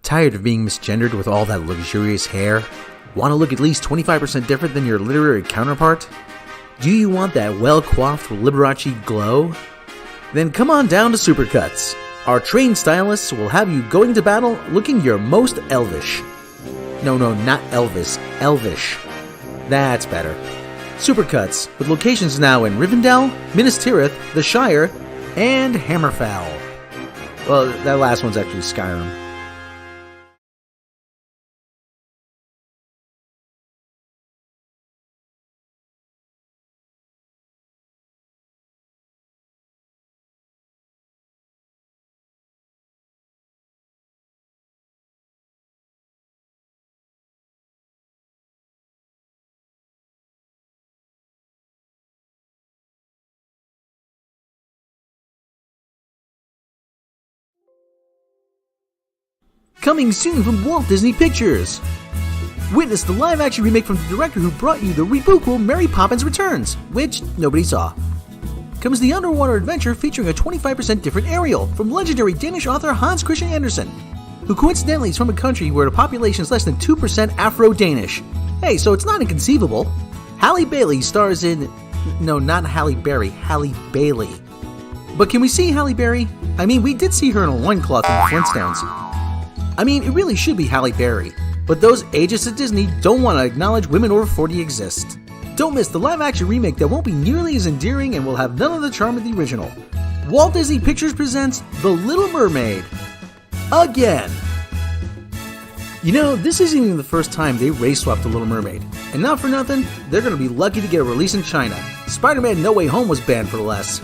Tired of being misgendered with all that luxurious hair? Want to look at least 25% different than your literary counterpart? Do you want that well-coiffed Liberace glow? Then come on down to Supercuts. Our trained stylists will have you going to battle looking your most elvish. No, not Elvis, elvish. That's better. Supercuts, with locations now in Rivendell, Minas Tirith, the Shire, and Hammerfell. Well, that last one's actually Skyrim. Coming soon from Walt Disney Pictures. Witness the live-action remake from the director who brought you the rebootable Mary Poppins Returns, which nobody saw. Comes the underwater adventure featuring a 25% different Ariel from legendary Danish author Hans Christian Andersen, who coincidentally is from a country where the population is less than 2% Afro-Danish. Hey, so it's not inconceivable. Halle Bailey stars in... No, not Halle Berry, Halle Bailey. But can we see Halle Berry? I mean, we did see her in a loincloth in the Flintstones. I mean, it really should be Halle Berry, but those ageist at Disney don't want to acknowledge women over 40 exist. Don't miss the live-action remake that won't be nearly as endearing and will have none of the charm of the original. Walt Disney Pictures presents The Little Mermaid. Again! You know, this isn't even the first time they race-swapped The Little Mermaid. And not for nothing, they're going to be lucky to get a release in China. Spider-Man No Way Home was banned for less.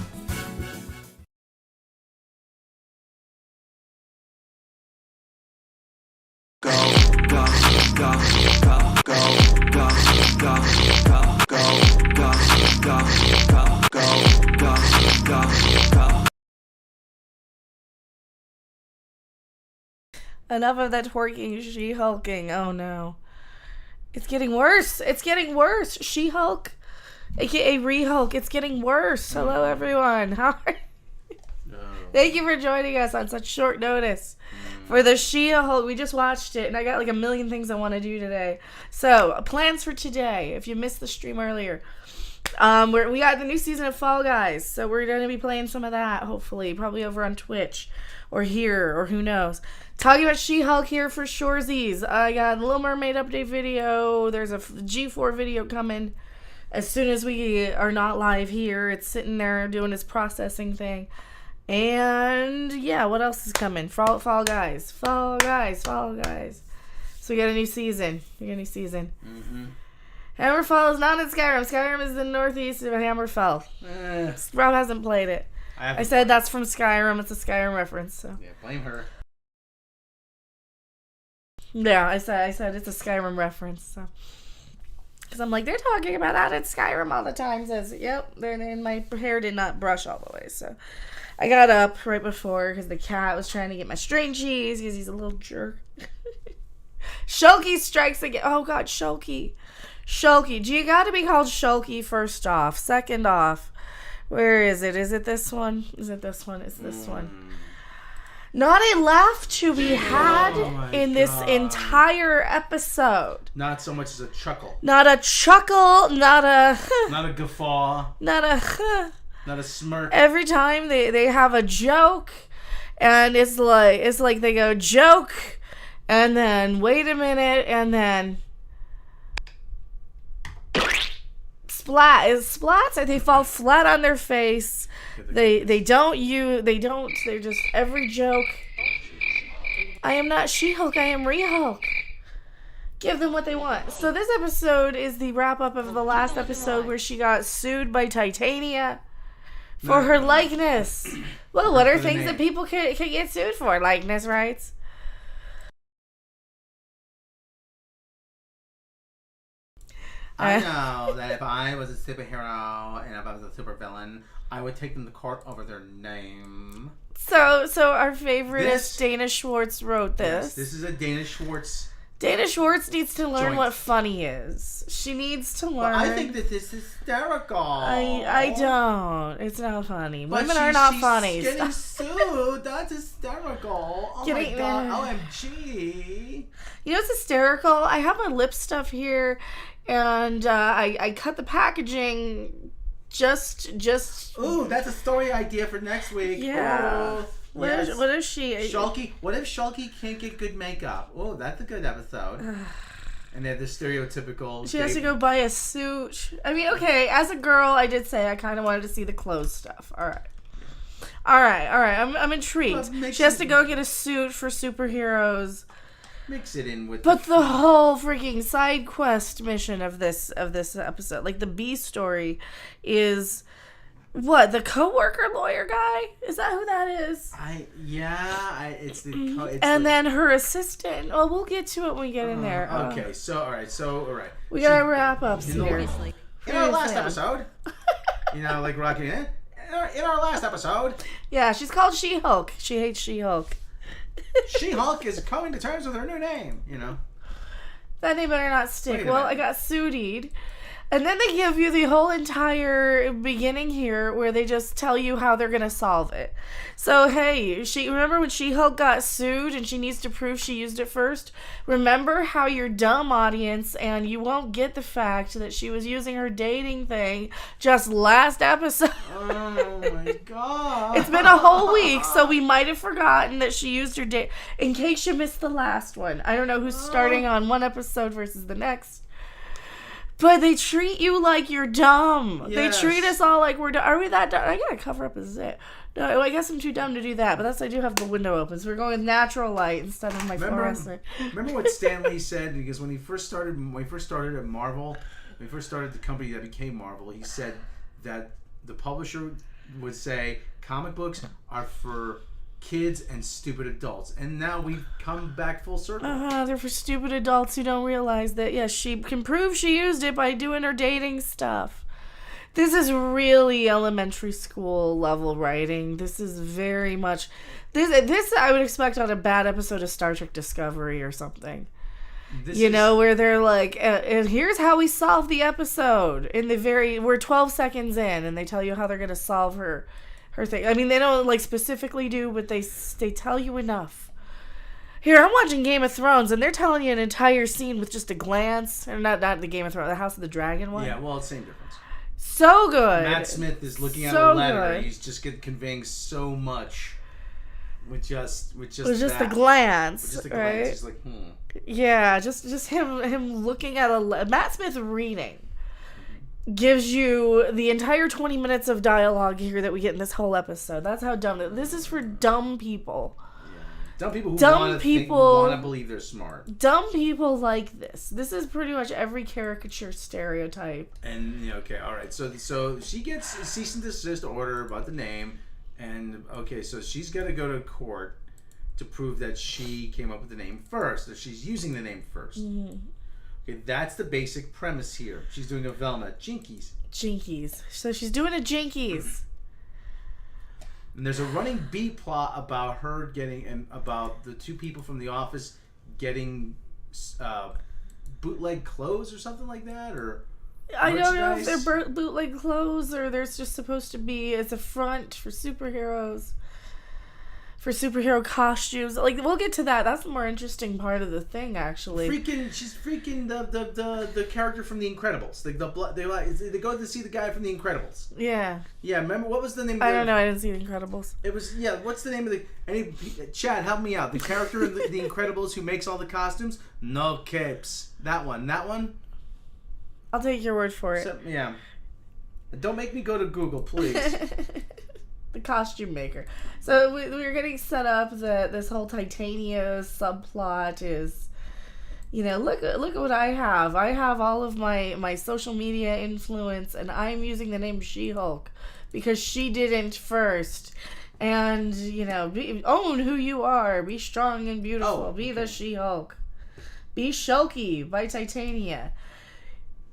Enough of that twerking, She-Hulking. Oh no. It's getting worse. It's getting worse. She-Hulk, aka Re-Hulk, it's getting worse. Hello everyone. How are you? Thank you for joining us on such short notice for the She-Hulk. We just watched it and I got like a million things I want to do today. So, plans for today, if you missed the stream earlier. We got the new season of Fall Guys, so we're going to be playing some of that, hopefully, probably over on Twitch or here, or who knows. Talking about She-Hulk here for shoresies. I got a Little Mermaid update video. There's a G4 video coming as soon as we are not live here. It's sitting there doing its processing thing. And yeah, what else is coming? Fall Guys. Fall Guys. So we got a new season. Mm-hmm. Hammerfell is not in Skyrim. Skyrim is the northeast of Hammerfell. Rob hasn't played it. I said that's from Skyrim. It's a Skyrim reference. So. Yeah, blame her. Yeah, I said it's a Skyrim reference. So, because I'm like, they're talking about that in Skyrim all the time. Says, yep, and my hair did not brush all the way. So, I got up right before because the cat was trying to get my string cheese because he's a little jerk. Shulky strikes again. Oh God, Shulky. Do you got to be called Shulky first off? Second off, where is it? Is it this one? It's this one. Not a laugh to be had in this entire episode. Not so much as a chuckle. Not a chuckle, not a guffaw. Not a smirk. Every time they have a joke, and it's like they go joke, and then wait a minute, and then splats. They fall flat on their face. They're just every joke. I am not She-Hulk, I am Re-Hulk. Give them what they want. So this episode is the wrap-up of the last episode where she got sued by Titania for her likeness. Well, what are things that people can get sued for? Likeness rights? I know that if I was a superhero and if I was a supervillain, I would take them to court over their name. So our favorite Dana Schwartz wrote this. Yes, this is a Dana Schwartz Dana Schwartz needs to learn Joint. what funny is. She needs to learn. Well, I think that this is hysterical. I don't. It's not funny. But Women are not she's funny. Getting Stop. sued. That's hysterical. Oh my god. OMG. You know what's hysterical? I have my lip stuff here, and I cut the packaging just. Ooh, that's a story idea for next week. Yeah. Ooh, What yes. is she? Shulky. What if Shulky can't get good makeup? Oh, that's a good episode. And they have the stereotypical. She has to go buy a suit. I mean, okay, as a girl, I did say I kind of wanted to see the clothes stuff. All right. I'm intrigued. Well, She has to go get a suit for superheroes. Mix it in with. But the whole freaking side quest mission of this episode, like the B story, is what, the coworker lawyer guy? Is that who that is? It's the. And then her assistant. Oh, we'll get to it when we get in there. Okay, all right. We gotta wrap up here. In our last episode, like Rocky. In our last episode, Yeah, she's called She-Hulk. She hates She-Hulk. She-Hulk is coming to terms with her new name. That name better not stick. Wait a Well, minute. I got suited. And then they give you the whole entire beginning here where they just tell you how they're going to solve it. So, hey, remember when She-Hulk got sued and she needs to prove she used it first? Remember how you're dumb, audience, and you won't get the fact that she was using her dating thing just last episode. Oh my god! It's been a whole week, so we might have forgotten that she used her date. In case you missed the last one. I don't know who's starting on one episode versus the next. But they treat you like you're dumb. Yes. They treat us all like we're dumb. Are we that dumb? I gotta cover up a zit. No, I guess I'm too dumb to do that. But I do have the window open, so we're going with natural light instead of my fluorescent. Remember what Stan Lee said? Because when he first started at Marvel, when he first started the company that became Marvel, he said that the publisher would say comic books are for kids and stupid adults, and now we've come back full circle. They're for stupid adults who don't realize that, yes, she can prove she used it by doing her dating stuff. This is really elementary school level writing. This is very much... This I would expect on a bad episode of Star Trek Discovery or something. Where they're like, and here's how we solve the episode. We're 12 seconds in, and they tell you how they're going to solve her thing. I mean, they don't specifically do, but they tell you enough. Here, I'm watching Game of Thrones, and they're telling you an entire scene with just a glance. Or not the Game of Thrones, the House of the Dragon one. Yeah, well, it's same difference. So good. Matt Smith is looking at a letter. He's just conveying so much with just the glance. With just a glance, right? he's like, Yeah, just him looking at Matt Smith reading. Gives you the entire 20 minutes of dialogue here that we get in this whole episode. That's how dumb this is for dumb people. Yeah. Dumb people who want to believe they're smart. Dumb people like this. This is pretty much every caricature stereotype. And okay, all right. So she gets a cease and desist order about the name, and okay, so she's got to go to court to prove that she came up with the name first, that she's using the name first. Mm-hmm. Okay, that's the basic premise here. She's doing a Velma. Jinkies. So she's doing a Jinkies. And there's a running B plot about her about the two people from the office getting bootleg clothes or something like that, or I don't know if they're bootleg clothes or there's just supposed to be, it's a front for superheroes. For superhero costumes, we'll get to that. That's the more interesting part of the thing, actually. She's freaking the character from The Incredibles. They go to see the guy from The Incredibles. Yeah. Yeah. Remember what was the name? I don't know. I didn't see The Incredibles. It was What's the name of the? Chad, help me out. The character in the Incredibles who makes all the costumes. No capes. That one. I'll take your word for it. So, yeah. Don't make me go to Google, please. The costume maker. So we were getting set up that this whole Titania subplot is, look at what I have. I have all of my social media influence, and I'm using the name She-Hulk because she didn't first. And, own who you are. Be strong and beautiful. Be the She-Hulk. Be Shulky by Titania.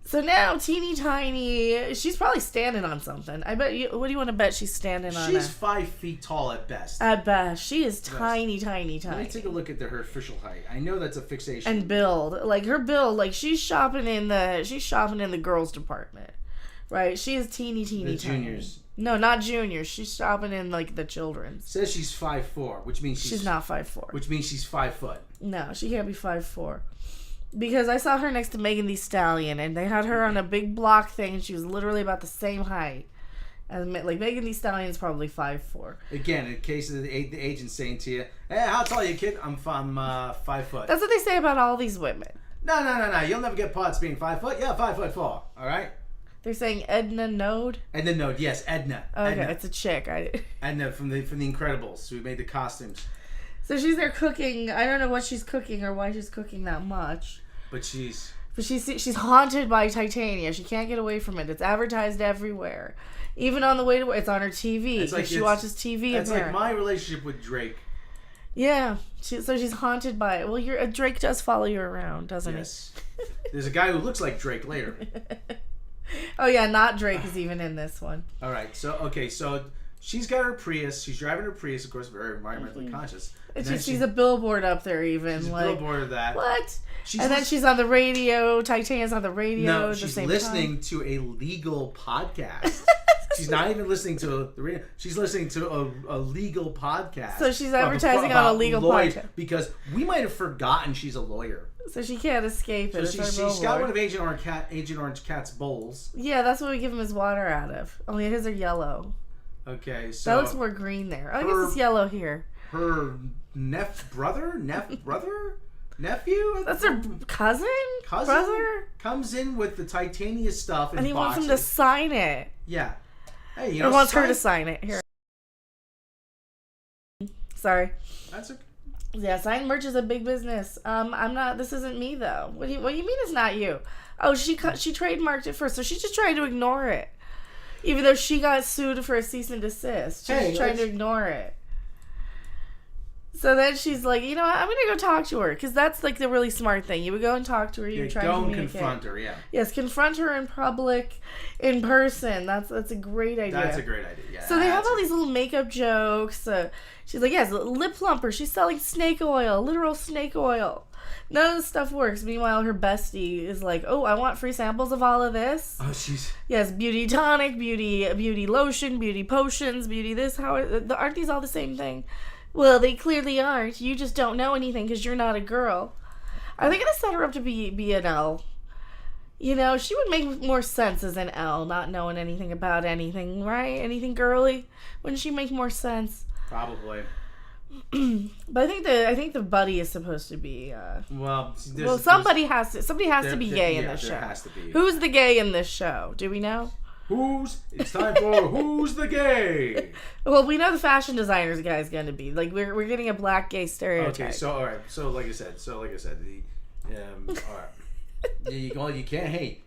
So now, teeny tiny, she's probably standing on something. I bet you. What do you want to bet she's standing on? She's 5 feet tall at best. At best, she is tiny, tiny, tiny. Let me take a look at her official height. I know that's a fixation. And build, like her build, like she's shopping in the girls department, right? She is teeny, the tiny. juniors. No, not juniors. She's shopping in like the children's. Says she's 5'4", which means she's not 5'4". Which means she's 5 foot. No, she can't be 5'4". Because I saw her next to Megan Thee Stallion, and they had her on a big block thing, and she was literally about the same height. And like Megan Thee Stallion's probably 5'4". Again, in case of the agent saying to you, "Hey, how tall are you, kid?" I'm 5 foot. That's what they say about all these women. No. You'll never get parts being 5 foot. Yeah, 5'4". All right. They're saying Edna Node. Edna Node, yes, Edna. Okay, Edna. it's a chick. Edna from the Incredibles, who made the costumes. So she's there cooking. I don't know what she's cooking or why she's cooking that much. But she's haunted by Titania. She can't get away from it. It's advertised everywhere. Even on the way to work, it's on her TV. It's like she watches TV. It's like my relationship with Drake. Yeah. So she's haunted by it. Well, Drake does follow you around, doesn't yes. he? There's a guy who looks like Drake later. Oh yeah, not Drake is even in this one. All right. So she's got her Prius. She's driving her Prius, of course, very environmentally conscious. And she sees a billboard up there even. She's like, a billboard of that. What? Then she's on the radio. Titania's on the radio no, at the she's same listening time. to a legal podcast. She's not even listening to the radio. She's listening to a legal podcast. So she's advertising on a legal podcast. Because we might have forgotten she's a lawyer. So she can't escape it. So she's got one of Agent Orange Cat's bowls. Yeah, that's what we give him his water out of. Only his are yellow. Okay, so that looks more green there. I guess it's yellow here. Her brother? Nephew? That's her cousin? Brother? Comes in with the Titania stuff and he boxes. wants him to sign it. Yeah. Hey, He wants her to sign it. Here. Sorry. That's okay. Yeah, signed merch is a big business. I'm not. This isn't me though. What do you mean it's not you? Oh, she trademarked it first, so she's just trying to ignore it, even though she got sued for a cease and desist. She's trying to ignore it. So then she's like, you know what? I'm gonna go talk to her because that's like the really smart thing. You would go and talk to her. You try to communicate. Confront her. Yeah. Yes, confront her in public, in person. That's a great idea. That's a great idea. Yeah. So they have all these little makeup jokes. She's like, yes, lip plumper. She's selling snake oil, literal snake oil. None of this stuff works. Meanwhile, her bestie is like, oh, I want free samples of all of this. Oh, she's... Yes, beauty tonic, beauty lotion, beauty potions, beauty this. Aren't these all the same thing? Well, they clearly aren't. You just don't know anything because you're not a girl. Are they going to set her up to be an L? You know, she would make more sense as an L, not knowing anything about anything, right? Anything girly? Wouldn't she make more sense? Probably. But I think the buddy is supposed to be. Somebody has to be gay in this show. There has to be. Who's the gay in this show? Do we know? It's time for Who's the Gay? Well, we know the fashion designer's guy's going to be. Like, we're getting a black gay stereotype. Okay, so, all right. So, like I said, all right. You can't hate.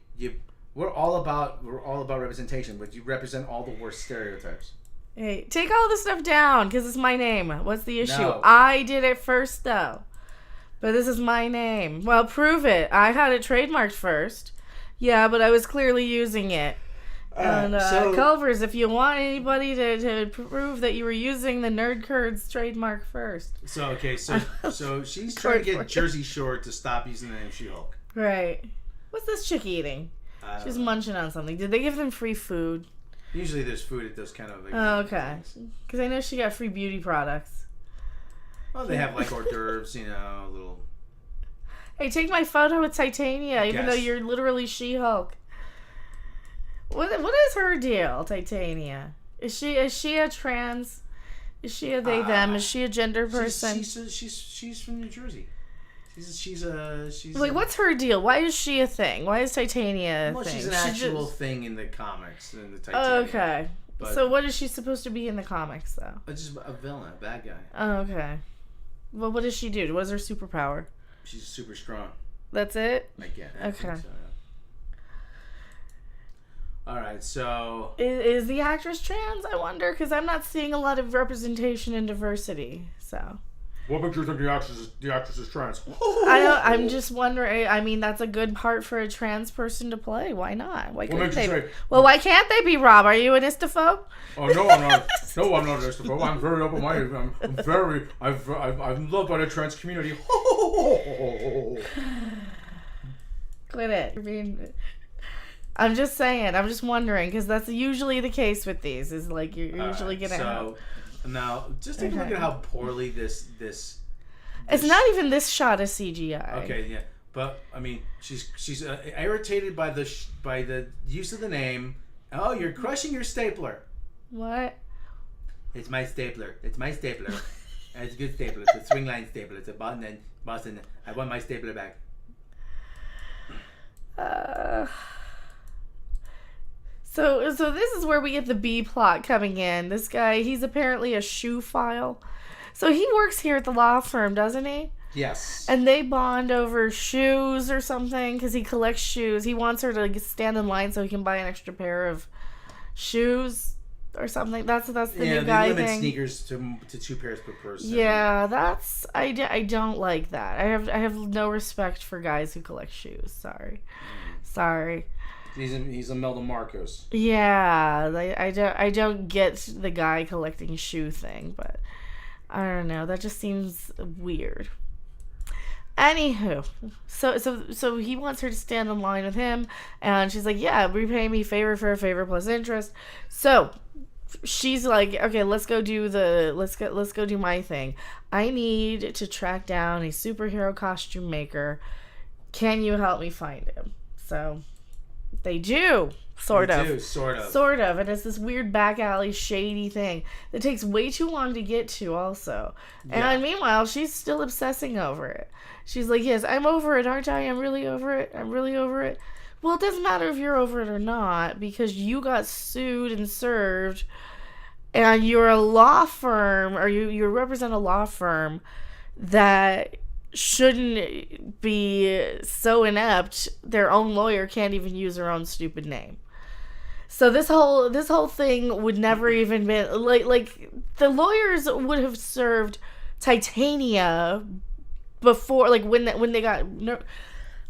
We're all about representation, but you represent all the worst stereotypes. Hey, take all this stuff down, because it's my name. What's the issue? No. I did it first, though. But this is my name. Well, prove it. I had it trademarked first. Yeah, but I was clearly using it. And Culvers, if you want anybody to prove that you were using the Nerd Curds trademark first. So she's trying to get Jersey Shore to stop using the name She-Hulk. Right. What's this chick eating? She's munching on something. Did they give them free food? Usually there's food at those kind of... okay. Because I know she got free beauty products. Well, they have like hors d'oeuvres, little... Hey, take my photo with Titania, even though you're literally She-Hulk. What is her deal, Titania? Is she a trans? Is she a they them? Is she a gender person? She's from New Jersey. She's like, what's her deal? Why is she a thing? Why is Titania a thing? She's an actual thing in the comics, in the Titania. Okay. So what is she supposed to be in the comics, though? Just a villain, a bad guy. Oh, okay. Well, what does she do? What is her superpower? She's super strong. That's it? I think so, yeah. All right, so... Is the actress trans, I wonder? Because I'm not seeing a lot of representation and diversity, so... What makes you think the actress is trans? I'm just wondering. I mean, that's a good part for a trans person to play. Why not? Why couldn't they? Well, why can't they be, Rob? Are you an istophobe? Oh no, I'm not. No, I'm not an istophobe. I'm very open-minded. I'm loved by the trans community. Quit it. I mean, I'm just saying. I'm just wondering because that's usually the case with these. Is like you're usually gonna have. Now, just take a look at how poorly this. It's not even this shot of CGI. Okay, yeah, but I mean, she's irritated by the use of the name. Oh, you're crushing your stapler. What? It's my stapler. It's my stapler. It's a good stapler. It's a swing line stapler. It's a Boston. I want my stapler back. So this is where we get the B plot coming in. This guy, he's apparently a shoe file. So he works here at the law firm, doesn't he? Yes. And they bond over shoes or something because he collects shoes. He wants her to stand in line so he can buy an extra pair of shoes or something. That's the new guy thing. Yeah, they limit sneakers to 2 pairs per person. Yeah, that's I don't like that. I have no respect for guys who collect shoes. Sorry. He's Imelda Marcos. Yeah, I don't get the guy collecting shoe thing, but I don't know. That just seems weird. Anywho, so he wants her to stand in line with him, and she's like, "Yeah, repay me favor for a favor plus interest." So she's like, "Okay, let's go do my thing. I need to track down a superhero costume maker. Can you help me find him?" So they do. Sort of. And it's this weird back alley shady thing that takes way too long to get to also. Yeah. And meanwhile, she's still obsessing over it. She's like, yes, I'm over it, aren't I? I'm really over it. Well, it doesn't matter if you're over it or not because you got sued and served and you're a law firm or you represent a law firm that shouldn't be so inept their own lawyer can't even use her own stupid name. So this whole thing would never even been like the lawyers would have served Titania before, like when they got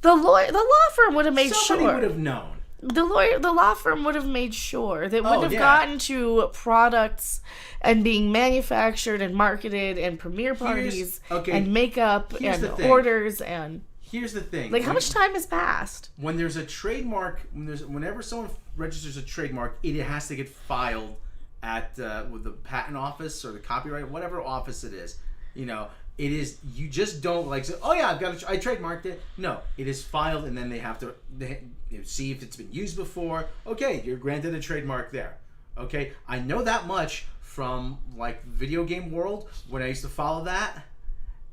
the law firm would have made somebody would have known. The law firm would have made sure they would have gotten to products and being manufactured and marketed and premiere parties and makeup and orders and. Here's the thing. Like, how much time has passed? When there's a trademark, whenever someone registers a trademark, it has to get filed at with the patent office or the copyright, whatever office it is. You know, it is. You just don't like say, oh yeah, I trademarked it. No, it is filed, and then they have to see if it's been used before. Okay, you're granted a trademark there. Okay, I know that much from like video game world when I used to follow that.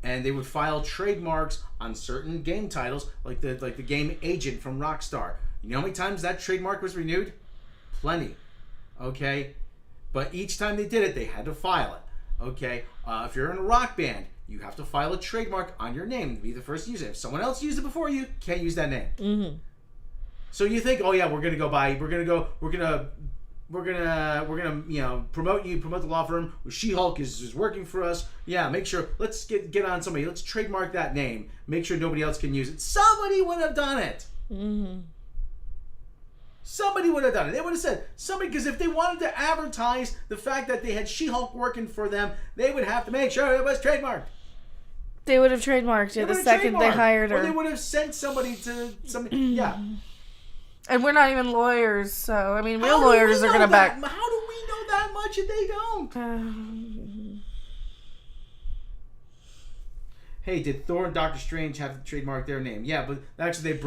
And they would file trademarks on certain game titles, like the game Agent from Rockstar. You know how many times that trademark was renewed? Plenty. Okay? But each time they did it, they had to file it. Okay? If you're in a rock band, you have to file a trademark on your name to be the first to use it. If someone else used it before you, can't use that name. Mm-hmm. So you think, oh yeah, we're gonna promote the law firm. She-Hulk is working for us. Yeah, make sure, let's get on somebody. Let's trademark that name. Make sure nobody else can use it. Somebody would have done it. Mm-hmm. Somebody would have done it. They would have said, because if they wanted to advertise the fact that they had She-Hulk working for them, they would have to make sure it was trademarked. They would have trademarked it the second they hired her. Or they would have sent somebody to somebody. Yeah. And we're not even lawyers, so, I mean, real lawyers are going to back... How do we know that much if they don't? Hey, did Thor and Doctor Strange have to trademark their name? Yeah, but actually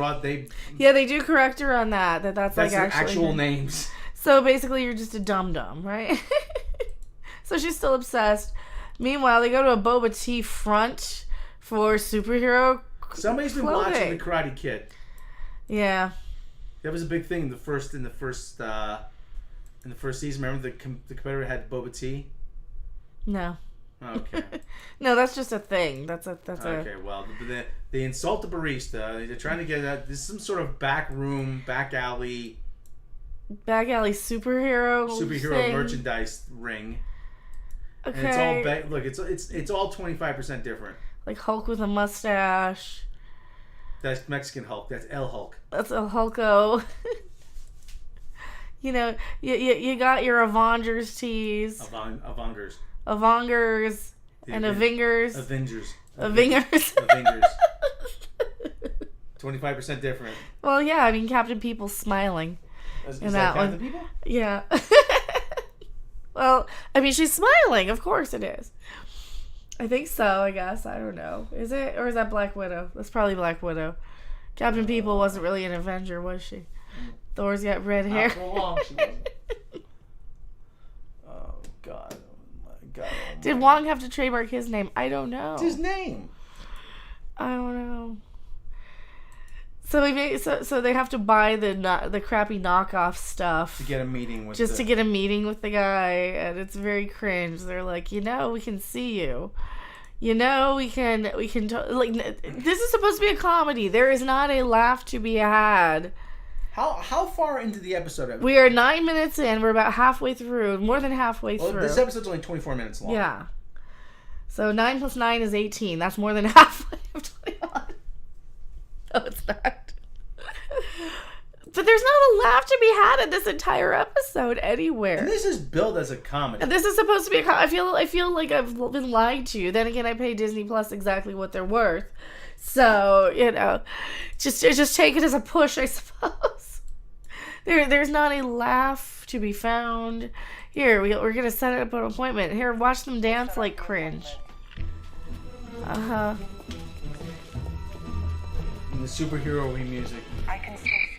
Yeah, they do correct her on that. That's like their actual names. So basically you're just a dum-dum, right? So she's still obsessed. Meanwhile, they go to a boba tea front for superhero Somebody's been watching The Karate Kid. Yeah. That was a big thing in the first season. Remember the competitor had boba tea? No. Okay. No, that's just a thing. That's okay. Well, they insult the barista. They're trying to get this is some sort of back alley superhero thing. Merchandise ring. And Okay. it's all look. It's all 25% different. Like Hulk with a mustache. That's Mexican Hulk. That's El Hulk. That's a Hulko. You know, you got your Avengers tees. Avengers. Avengers. And Avengers. Avengers. Avengers. Avengers. 25% different. Well, yeah, I mean, Captain People's smiling. Is In that that one. Captain People? Yeah. Well, I mean, she's smiling. Of course it is. I think so, I guess. I don't know. Is it? Or is that Black Widow? That's probably Black Widow. Captain People wasn't really an Avenger, was she? Thor's got red hair. Not for long, she wasn't. Oh, God. Oh, my God. Oh, Did Wong have to trademark his name? I don't know. What's his name? I don't know. So they have to buy the crappy knockoff stuff To get a meeting with to get a meeting with the guy, and it's very cringe. They're like, we can see you. We can this is supposed to be a comedy. There is not a laugh to be had. How far into the episode are we? We are 9 minutes in. We're about halfway through, more than halfway through. This episode's only 24 minutes long. Yeah. So 9 plus 9 is 18. That's more than halfway of 21. No, it's not. But there's not a laugh to be had in this entire episode anywhere. And this is billed as a comedy. And this is supposed to be I feel like I've been lied to. Then again, I pay Disney Plus exactly what they're worth. So, just take it as a push, I suppose. There's not a laugh to be found. Here, we're going to set up an appointment. Here, watch them dance like cringe. Uh-huh. And the superhero-y music. I can still see.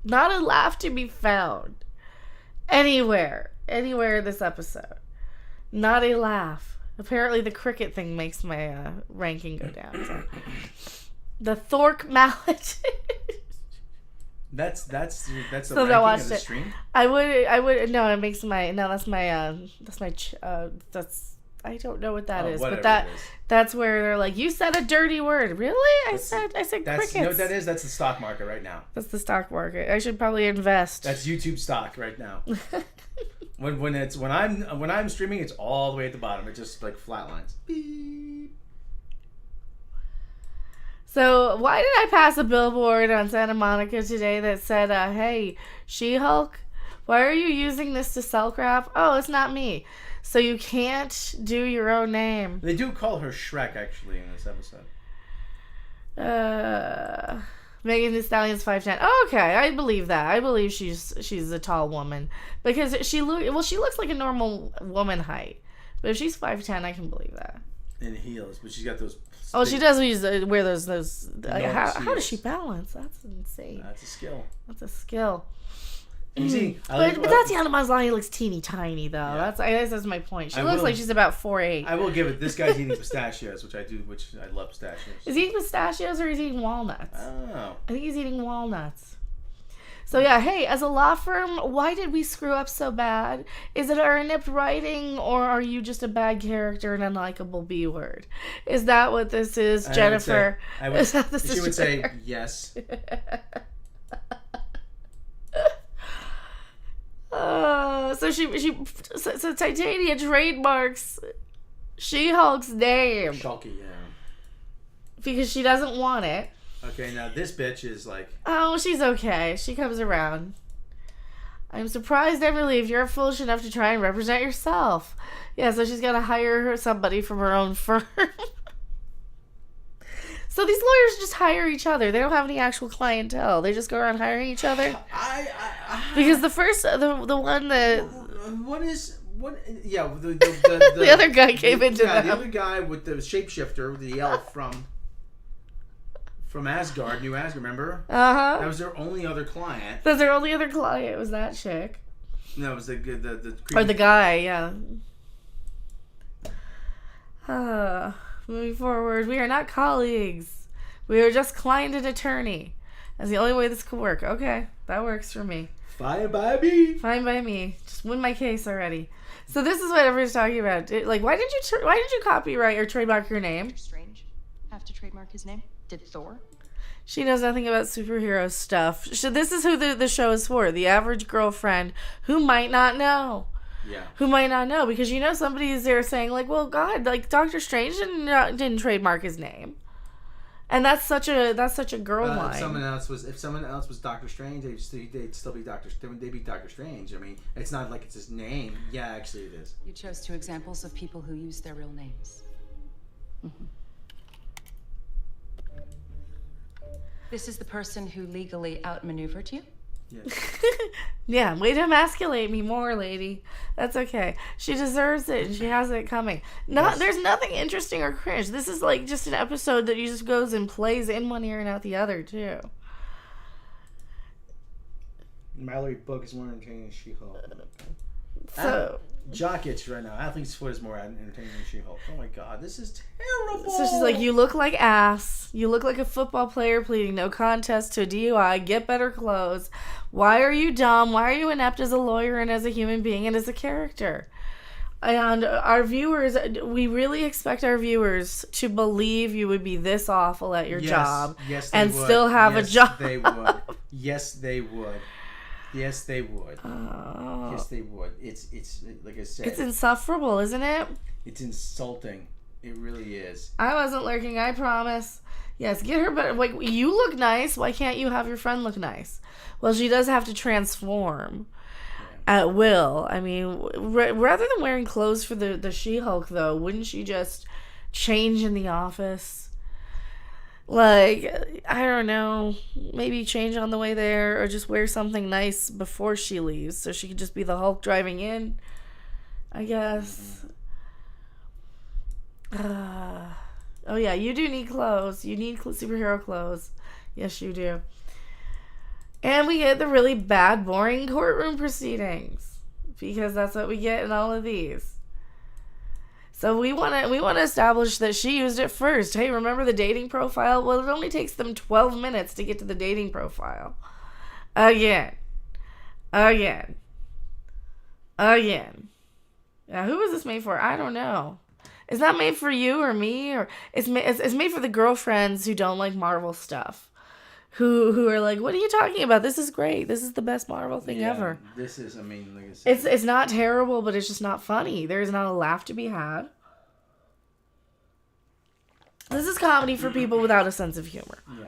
Not a laugh to be found. Anywhere in this episode. Not a laugh. Apparently the cricket thing makes my ranking go down. So. The Thork mallet. That's the Still ranking not watched of the it. stream? I would no, it makes my I don't know what that is, but whatever it is. that's where they're like, you said a dirty word. Really? I said crickets. You know what that is? That's the stock market right now. That's the stock market. I should probably invest. That's YouTube stock right now. when I'm streaming, it's all the way at the bottom. It just like flatlines. Beep. So why did I pass a billboard on Santa Monica today that said, "Hey, She-Hulk, why are you using this to sell crap?" Oh, it's not me. So you can't do your own name. They do call her Shrek actually in this episode. Megan Thee Stallion's 5'10". Oh, okay, I believe that. I believe she's a tall woman because she looks like a normal woman height. But if she's 5'10", I can believe that. In heels, but she's got those. Oh, she does wear those. How does heels. she balance? That's insane. That's a skill. That's a skill. You see, But Tatiana Maslany looks teeny tiny though. Yeah. That's my point. She looks like she's about 4'8". I will give it. This guy's eating pistachios, which I love pistachios. Is he eating pistachios or is he eating walnuts? Oh. I think he's eating walnuts. So yeah, hey, as a law firm, why did we screw up so bad? Is it our inept writing, or are you just a bad character and unlikable B word? Is that what this is, Jennifer? She would say yes. So Titania trademarks She-Hulk's name Shulky, yeah. because she doesn't want it. Okay, now this bitch is like. Oh, she's okay. She comes around. I'm surprised, Emily, if you're foolish enough to try and represent yourself. Yeah, so she's got to hire somebody from her own firm. So these lawyers just hire each other. They don't have any actual clientele. They just go around hiring each other. Because the first, the one that... Yeah, the other guy came into them. The other guy with the shapeshifter, the elf from Asgard, New Asgard, remember? Uh-huh. That was their only other client. That's their only other client, was that chick. No, it was the Or the guy, yeah. Moving forward, we are not colleagues. We are just client and attorney. That's the only way this could work. Okay, that works for me. Fine by me. Fine by me. Just win my case already. So this is what everyone's talking about. Why did you copyright or trademark your name? Strange. Have to trademark his name? Did Thor? She knows nothing about superhero stuff. So this is who the show is for. The average girlfriend who might not know. Yeah. Who might not know. Because, somebody is there saying, like, well, God, like, Doctor Strange didn't trademark his name. And that's such a girl line. If someone else was Doctor Strange, they'd still be they'd be Doctor Strange. I mean, it's not like it's his name. Yeah, actually it is. You chose 2 examples of people who use their real names. Mm-hmm. This is the person who legally outmaneuvered you? Yes. Yeah, way to emasculate me more, lady. That's okay. She deserves it, and she has it coming. There's nothing interesting or cringe. This is like just an episode that just goes and plays in one ear and out the other, too. Mallory Book is more entertaining than She-Hulk. So Jock itch right now. Athlete's Foot is more entertaining than She-Hulk. Oh my God, this is terrible. So she's like, you look like ass. You look like a football player pleading no contest to a DUI. Get better clothes. Why are you dumb? Why are you inept as a lawyer and as a human being and as a character? And our viewers, we really expect our viewers to believe you would be this awful at your job and still have a job. They would. Yes, they would. Yes, they would. Yes, they would. It's like I said. It's insufferable, isn't it? It's insulting. It really is. I wasn't lurking, I promise. Yes, get her better. Like, you look nice. Why can't you have your friend look nice? Well, she does have to transform at will. I mean, rather than wearing clothes for the She-Hulk, though, wouldn't she just change in the office? Like, I don't know, maybe change on the way there or just wear something nice before she leaves so she could just be the Hulk driving in, I guess. Oh, yeah, you do need clothes. You need superhero clothes. Yes, you do. And we get the really bad, boring courtroom proceedings because that's what we get in all of these. So we want to establish that she used it first. Hey, remember the dating profile? Well, it only takes them 12 minutes to get to the dating profile. Again. Now, who was this made for? I don't know. It's not made for you or me, or it's made for the girlfriends who don't like Marvel stuff. Who are like, what are you talking about? This is great. This is the best Marvel thing ever. This is, I mean, like I said. It's not terrible, but it's just not funny. There's not a laugh to be had. This is comedy for people without a sense of humor. Yeah.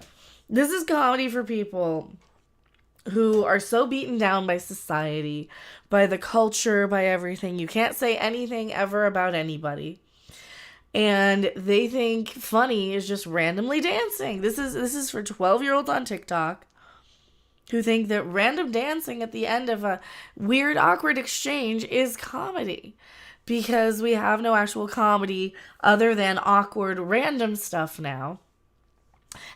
This is comedy for people who are so beaten down by society, by the culture, by everything. You can't say anything ever about anybody. And they think funny is just randomly dancing. This is for 12-year-olds on TikTok who think that random dancing at the end of a weird, awkward exchange is comedy. Because we have no actual comedy other than awkward, random stuff now.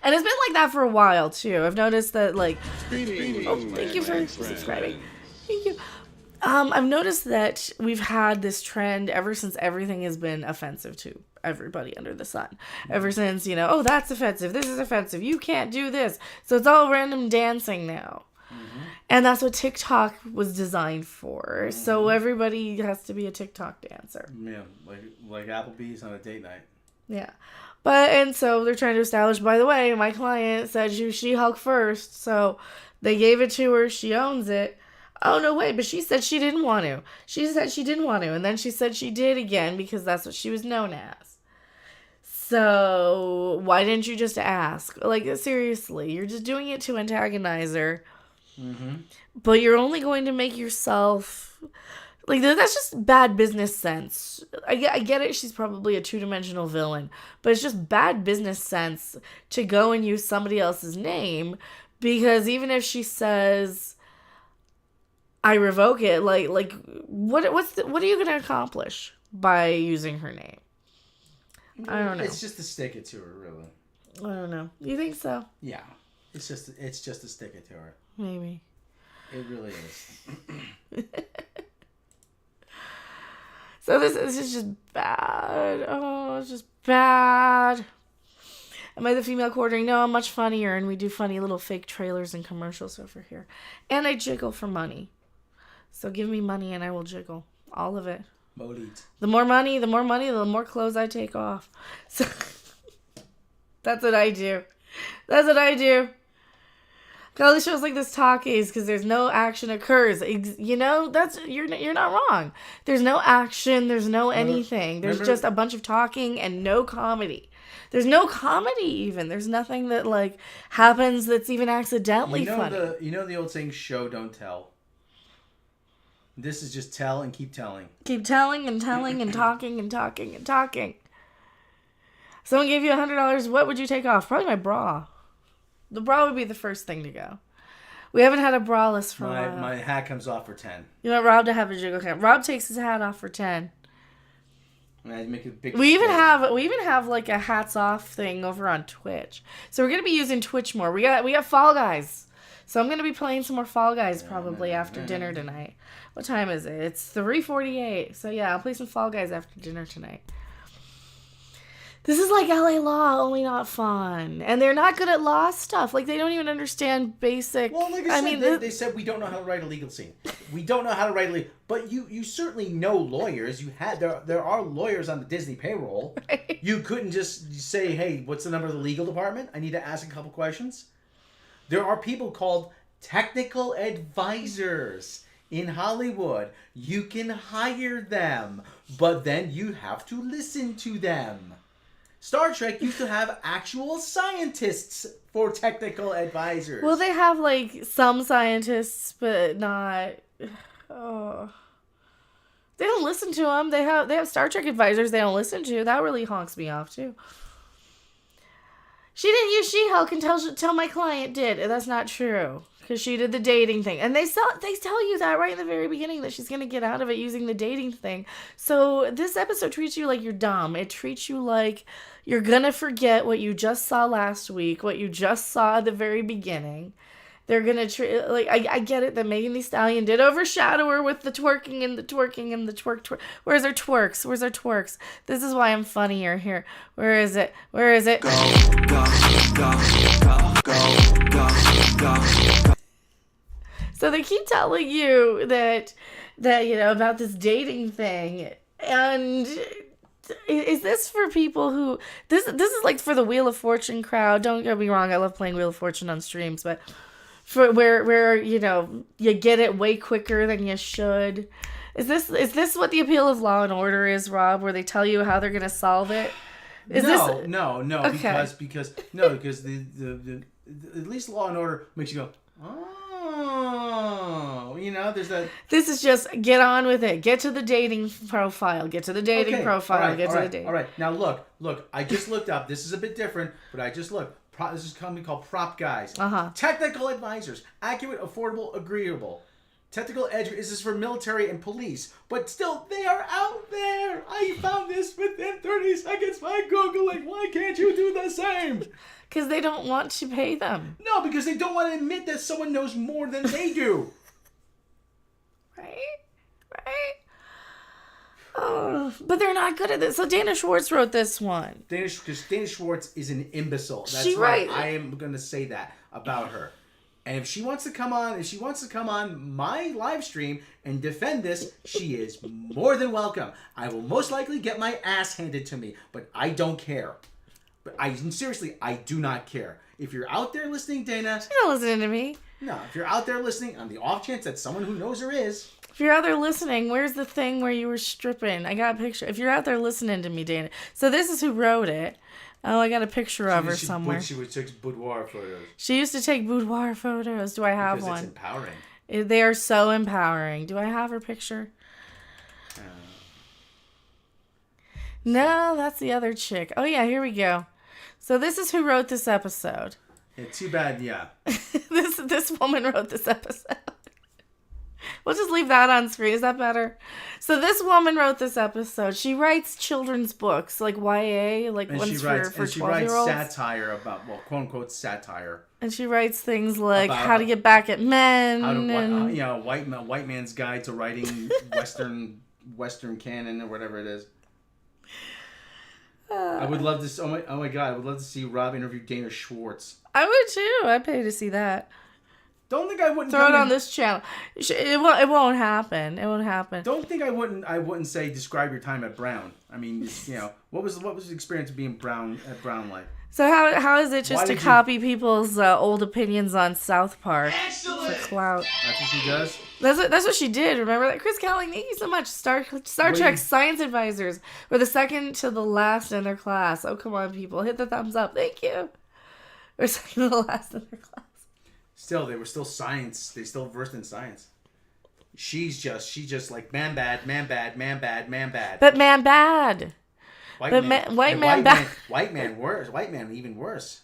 And it's been like that for a while, too. I've noticed that, like... Oh, thank you for subscribing. Thank you. I've noticed that we've had this trend ever since everything has been offensive to everybody under the sun. Ever since, oh, that's offensive. This is offensive. You can't do this. So it's all random dancing now. Mm-hmm. And that's what TikTok was designed for. Mm-hmm. So everybody has to be a TikTok dancer. Yeah, like Applebee's on a date night. Yeah. And so they're trying to establish, by the way, my client said She-Hulk first. So they gave it to her. She owns it. Oh, no way, but she said she didn't want to. She said she didn't want to, and then she said she did again because that's what she was known as. So, why didn't you just ask? Like, seriously, you're just doing it to antagonize her. Mm-hmm. But you're only going to make yourself... Like, that's just bad business sense. I get it, she's probably a two-dimensional villain, but it's just bad business sense to go and use somebody else's name, because even if she says... I revoke it. Like, what are you gonna accomplish by using her name? I don't know. It's just to stick it to her, really. I don't know. You think so? Yeah, it's just to stick it to her. Maybe. It really is. So this is just bad. Oh, it's just bad. Am I the female coordinator? No, I'm much funnier, and we do funny little fake trailers and commercials over here. And I jiggle for money. So give me money and I will jiggle. All of it. The more money, the more clothes I take off. So that's what I do. That's what I do. All the shows like this talkies because there's no action occurs. You know, that's you're not wrong. There's no action. There's no anything. There's just a bunch of talking and no comedy. There's no comedy even. There's nothing that like happens that's even accidentally funny. You know the old saying, show don't tell. This is just tell and keep telling. Keep telling and telling and talking and talking and talking. Someone gave you $100. What would you take off? Probably my bra. The bra would be the first thing to go. We haven't had a braless for a while. My hat comes off for 10. You want Rob to have a jiggle cam. Rob takes his hat off for 10. I make a big We even have like a hats off thing over on Twitch. So we're gonna be using Twitch more. We got Fall Guys. So I'm gonna be playing some more Fall Guys probably after dinner tonight. What time is it? It's 3:48. So yeah, I'll play some Fall Guys after dinner tonight. This is like LA Law, only not fun. And they're not good at law stuff. Like, they don't even understand basic... Well, like I said, they said we don't know how to write a legal scene. We don't know how to write a legal... But you certainly know lawyers. There are lawyers on the Disney payroll. Right. You couldn't just say, hey, what's the number of the legal department? I need to ask a couple questions. There are people called technical advisors in Hollywood. You can hire them, but then you have to listen to them. Star Trek used to have actual scientists for technical advisors. Well, they have, like, some scientists, but not... Oh. They don't listen to them. They have Star Trek advisors they don't listen to. That really honks me off, too. She didn't use She-Hulk until my client did. That's not true. Because she did the dating thing. And they tell you that right in the very beginning, that she's going to get out of it using the dating thing. So this episode treats you like you're dumb. It treats you like you're going to forget what you just saw last week, what you just saw at the very beginning. They're going to treat... Like, I get it that Megan Thee Stallion did overshadow her with the twerking and the twerking and the twerk. Where's her twerks? Where's her twerks? This is why I'm funnier here. Where is it? Where is it? Go, go, go, go, go, go, go. So they keep telling you that you know, about this dating thing. And is this for people who... This is like for the Wheel of Fortune crowd. Don't get me wrong. I love playing Wheel of Fortune on streams. But for where you know, you get it way quicker than you should. Is this what the appeal of Law and Order is, Rob? Where they tell you how they're going to solve it? No. Okay. Because the at least Law and Order makes you go, oh, you know, there's that. This is just get on with it. Get to the dating profile. Get to the dating profile. All All right. Now look. I just looked up. This is a bit different, but I just looked. This is a company called Prop Guys. Technical advisors, accurate, affordable, agreeable. Technical edge is this for military and police, but still, they are out there. I found this within 30 seconds by Googling. Why can't you do the same? Because they don't want to pay them. No, because they don't want to admit that someone knows more than they do. Right? Oh, but they're not good at this. So Dana Schwartz wrote this one. Dana Schwartz is an imbecile. That's right. I am going to say that about her. And if she wants to come on my live stream and defend this, she is more than welcome. I will most likely get my ass handed to me, but I don't care. But I do not care. If you're out there listening, Dana... She's not listening to me. No, if you're out there listening, on the off chance that someone who knows her is... If you're out there listening, where's the thing where you were stripping? I got a picture. If you're out there listening to me, Dana. So this is who wrote it. Oh, I got a picture of her somewhere. She would take boudoir photos. She used to take boudoir photos. Do I have because one? It's empowering. They are so empowering. Do I have her picture? No, that's the other chick. Oh, yeah, here we go. So this is who wrote this episode. Yeah, too bad, yeah. This woman wrote this episode. We'll just leave that on screen. Is that better? So this woman wrote this episode. She writes children's books, like YA, like ones for 12-year-olds. She writes satire about, well, quote-unquote satire. And she writes things like how to get back at men. White man's guide to writing Western canon or whatever it is. I would love to. Oh my God! I would love to see Rob interview Dana Schwartz. I would too. I'd pay to see that. Don't think I wouldn't throw it on this channel. It won't happen. It won't happen. Don't think I wouldn't say describe your time at Brown. I mean, you know, what was the experience of being at Brown like? So how is it Why just to did you- copy people's old opinions on South Park for clout? That's what she does. That's what she did. Remember that, Chris Cowling? Thank you so much. Star Trek Science Advisors were the second to the last in their class. Oh, come on, people, hit the thumbs up. Thank you. We're second to the last in their class. Still, they were still science. They still versed in science. She's just like man bad, man bad, man bad, man bad. But man bad. White man bad. White man worse. White man even worse.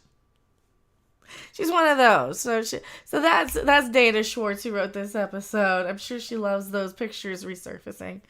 She's one of those. So that's Dana Schwartz who wrote this episode. I'm sure she loves those pictures resurfacing.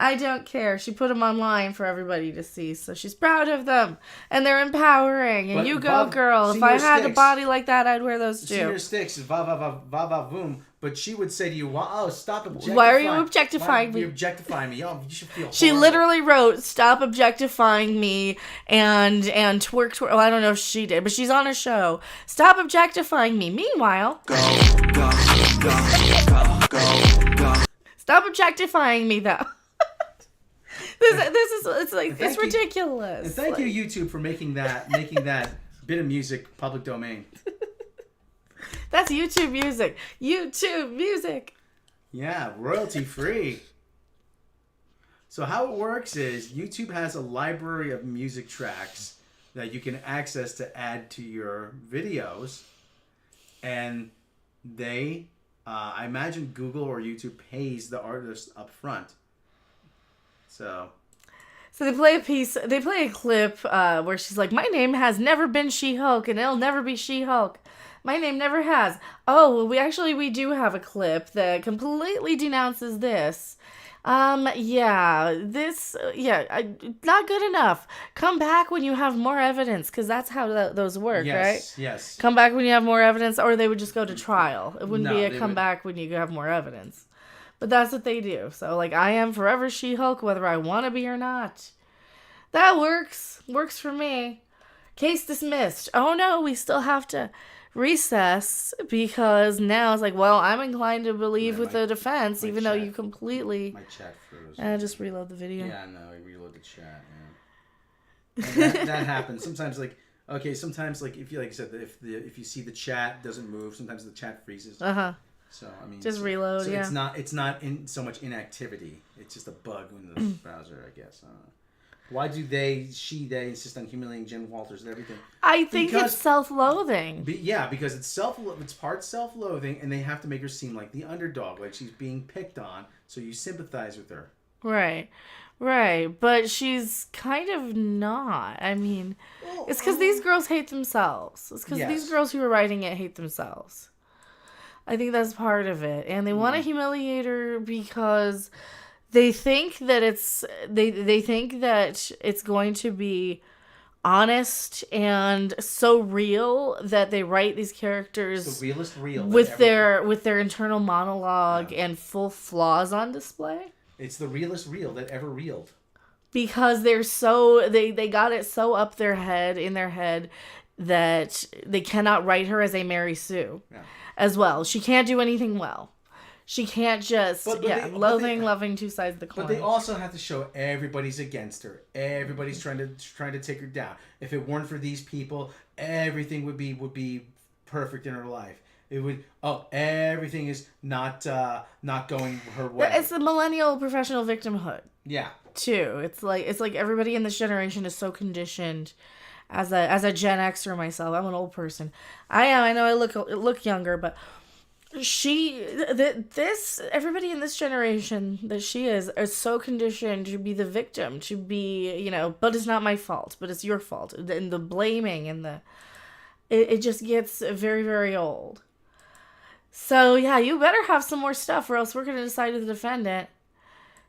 I don't care. She put them online for everybody to see, so she's proud of them. And they're empowering. And But you go, girl. If senior I had a sticks. body like that, I'd wear those too. Senior sticks, va va va va va boom. But she would say to you, "Wow, stop objectifying. Why are you objectifying Why are you me?" objectifying me? Oh, you should feel. She horrible. literally wrote, "Stop objectifying me," and twerk. Well, I don't know if she did, but she's on a show. Stop objectifying me. Meanwhile, stop objectifying me though. It's ridiculous. And thank you, YouTube, for making that bit of music public domain. That's YouTube music. YouTube music. Yeah, royalty free. So how it works is YouTube has a library of music tracks that you can access to add to your videos, and they, I imagine Google or YouTube pays the artist up front. So they play a clip where she's like, "My name has never been She-Hulk, and it'll never be She-Hulk. My name never has." Oh, we do have a clip that completely denounces this. Not good enough. Come back when you have more evidence, because that's how those work, right? Yes. Come back when you have more evidence, or they would just go to trial. It wouldn't be a they come would- back when you have more evidence. But that's what they do. So, like, I am forever She-Hulk, whether I want to be or not. That works. Works for me. Case dismissed. Oh, no, we still have to recess, because now it's like, well, I'm inclined to believe with the defense, even though you completely... My chat froze. just reload the video. Yeah, no, I reload the chat. Yeah. And that happens sometimes. Sometimes if you said if you see the chat doesn't move, sometimes the chat freezes. So I mean, Just reload. So yeah. it's not in so much inactivity. It's just a bug in the browser, I guess. Why do they insist on humiliating Jen Walters and everything? I think it's self-loathing. Because it's part self-loathing, and they have to make her seem like the underdog, like she's being picked on, so you sympathize with her. Right. But she's kind of not. I mean, it's because these girls hate themselves. It's because these girls who are writing it hate themselves. I think that's part of it. And they want to humiliate her because they think that they think that it's going to be honest and so real that they write these characters the realest real with their internal monologue and full flaws on display. It's the realest real that ever reeled. Because they're so they got it so up their head that they cannot write her as a Mary Sue as well. She can't do anything well. She can't just loving two sides of the coin. But they also have to show everybody's against her. Everybody's trying to take her down. If it weren't for these people, everything would be perfect in her life. It would everything is not going her way. It's the millennial professional victimhood. Yeah. Too. It's like everybody in this generation is so conditioned. As a Gen Xer myself, I'm an old person. I know I look younger, but everybody in this generation that she is so conditioned to be the victim, to be, but it's not my fault, but it's your fault, and the blaming and it just gets very, very old. So yeah, you better have some more stuff, or else we're gonna decide to defend it.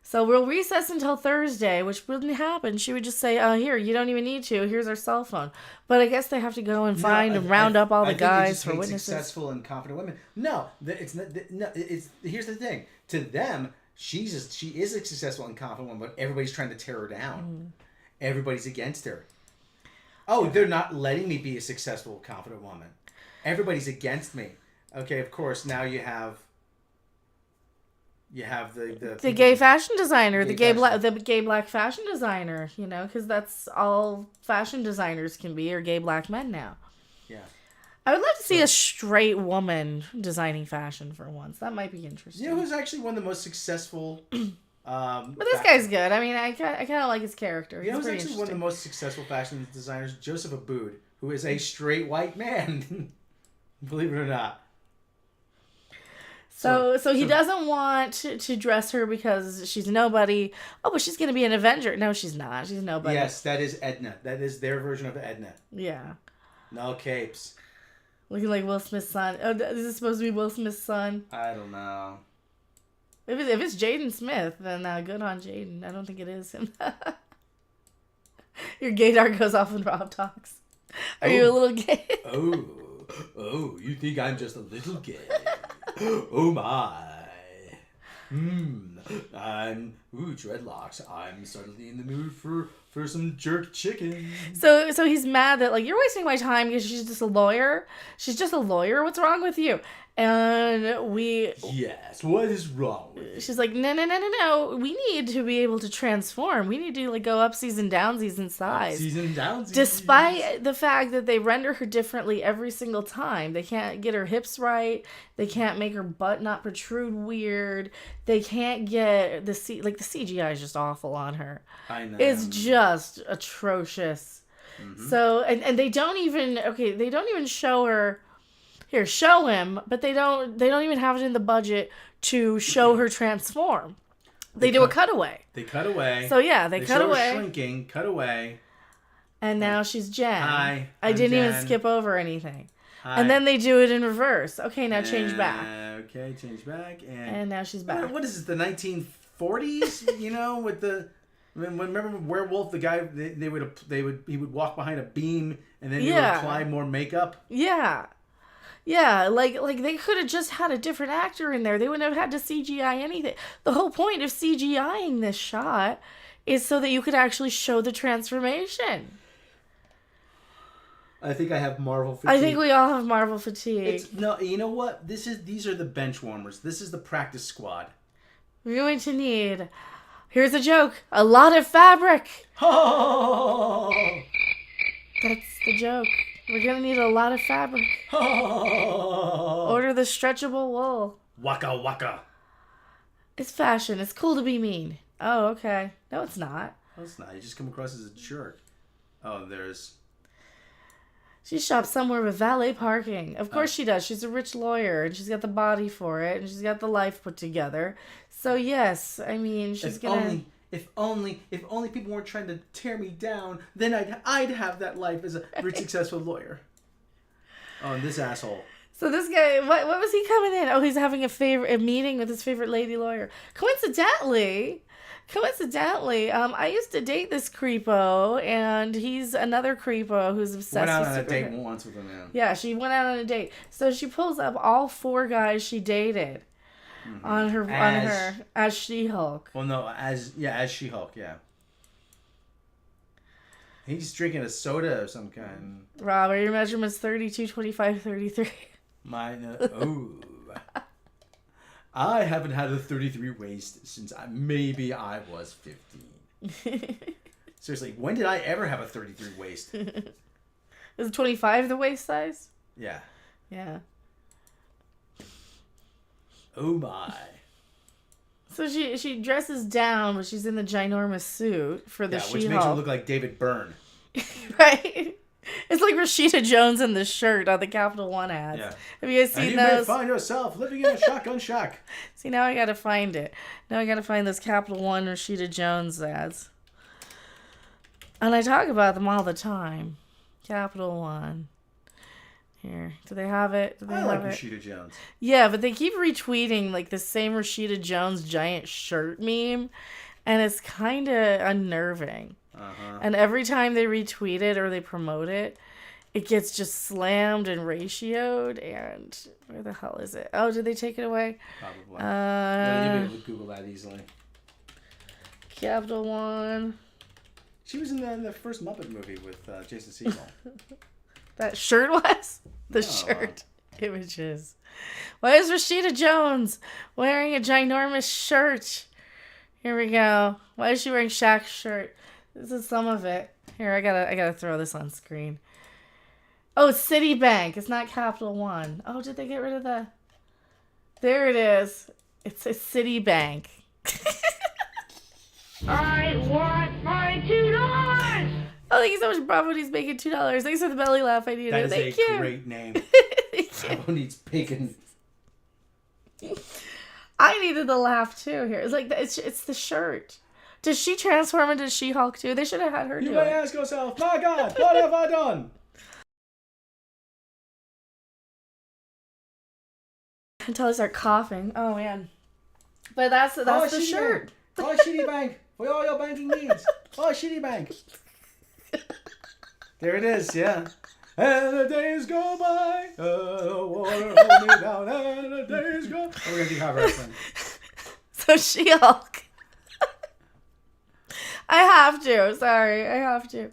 So we'll recess until Thursday, which wouldn't happen. She would just say, here, you don't even need to. Here's our cell phone. But I guess they have to go and round up all the guys for witnesses. Successful and confident women. No, it's not. No, it's here's the thing. To them, she is a successful and confident woman, but everybody's trying to tear her down. Everybody's against her. Oh, they're not letting me be a successful, confident woman. Everybody's against me. Okay, of course, now you have You have the gay fashion designer, the Gay gay black fashion designer, you know, because that's all fashion designers can be, or gay black men now. Yeah. I would love to see a straight woman designing fashion for once. That might be interesting. You know who's actually one of the most successful... but this guy's good. I mean, I kind of like his character. You know He's who's pretty actually one of the most successful fashion designers? Joseph Abood, who is a straight white man. Believe it or not. So he doesn't want to dress her because she's nobody. Oh, but she's going to be an Avenger. No, she's not. She's nobody. Yes, that is Edna. That is their version of Edna. Yeah. No capes. Looking like Will Smith's son. Oh, is this supposed to be Will Smith's son? I don't know. If it's Jaden Smith, then good on Jaden. I don't think it is him. Your gaydar goes off when Rob talks. Are you a little gay? Oh, you think I'm just a little gay? Oh my. I'm dreadlocks. I'm suddenly in the mood for some jerk chicken. So he's mad that like you're wasting my time because she's just a lawyer. She's just a lawyer. What's wrong with you? And Yes, what is wrong with you? she's like, no. We need to be able to transform. We need to like go upsies and downsies in size. Season down. Despite the fact that they render her differently every single time. They can't get her hips right. They can't make her butt not protrude weird. They can't get the CGI is just awful on her. I know. It's just atrocious. Mm-hmm. So and they don't even show her. Here, show him, but they don't even have it in the budget to show her transform. They do a cutaway. They cut away. So yeah, they cut show away. her shrinking, cut away. And now she's Jen. Hi, I I'm didn't even Jen. skip over anything. Hi. And then they do it in reverse. Okay, now change back. Okay, change back. And now she's back. What is this, the 1940s? You know, with the... Remember Werewolf, the guy, he would walk behind a beam and then he would apply more makeup? Yeah. Yeah, like they could have just had a different actor in there. They wouldn't have had to CGI anything. The whole point of CGIing this shot is so that you could actually show the transformation. I think I have Marvel fatigue. I think we all have Marvel fatigue. No, you know what? These are the bench warmers. This is the practice squad. We're going to need, here's a joke, a lot of fabric. Oh! That's the joke. We're going to need a lot of fabric. Oh! Order the stretchable wool. Waka waka. It's fashion. It's cool to be mean. Oh, okay. No, it's not. No, it's not. You just come across as a jerk. Oh, there's... She shops somewhere with valet parking. Of course she does. She's a rich lawyer, and she's got the body for it, and she's got the life put together. So, yes, I mean, she's gonna... If only people weren't trying to tear me down, then I'd have that life as a rich, successful lawyer. Oh, and this asshole. So this guy, what was he coming in? Oh, he's having a meeting with his favorite lady lawyer. Coincidentally, I used to date this creepo, and he's another creepo who's obsessed with Went out on a date superheroes. once with him, man. Yeah, she went out on a date. So she pulls up all 4 guys she dated on her as She-Hulk. Well, no, as She-Hulk, yeah. He's drinking a soda of some kind. Rob, are your measurements 32, 25, 33? Mine, I haven't had a 33 waist since maybe I was 15. Seriously, when did I ever have a 33 waist? Is 25 the waist size? Yeah. Yeah. Oh my. So she dresses down, but she's in the ginormous suit for the She-Hulk. Which makes her look like David Byrne. Right? It's like Rashida Jones in the shirt on the Capital One ads. Yeah. Have you guys seen and you those? may find yourself living in a shotgun shack. See, now I gotta find it. Now I gotta find those Capital One Rashida Jones ads. And I talk about them all the time. Capital One. Here. Do they have it? I like Rashida Jones. Yeah, but they keep retweeting like the same Rashida Jones giant shirt meme. And it's kind of unnerving. Uh-huh. And every time they retweet it or they promote it, it gets just slammed and ratioed. And where the hell is it? Oh, did they take it away? Probably. Yeah, you'll be able to Google that easily. Capital One. She was in the first Muppet movie with Jason Segel. That shirt was? The No. shirt. Images. Why is Rashida Jones wearing a ginormous shirt? Here we go. Why is she wearing Shaq's shirt? This is some of it. Here, I gotta throw this on screen. Oh, it's Citibank. It's not Capital One. Oh, did they get rid of the... There it is. It's a Citibank. I want my $2! Oh, thank you so much, Bravo. He's making $2. Thanks for the belly laugh. I needed it. Thank you. Great name. Bravo needs bacon. I needed the laugh too. Here, it's like it's the shirt. Does she transform into She-Hulk too? They should have had her do You may it. ask yourself, my God, what have I done? Until I start coughing. Oh man. But that's the shirt. Buy Citibank for all your banking needs. Buy Citibank. There it is, yeah. And the days go by, the water hold me down, and the days go... We're going to do hot wrestling. So She-Hulk. I have to. Sorry, I have to.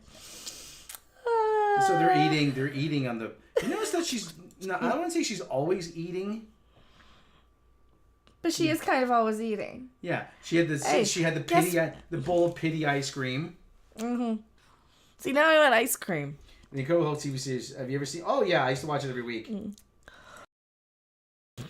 So they're eating on the... You notice that she's... No, I don't want to say she's always eating. But she is kind of always eating. Yeah, she had the bowl of pity ice cream. Mm-hmm. See, now I want ice cream. The Incredible Hulk TV series. Have you ever seen? Oh yeah, I used to watch it every week.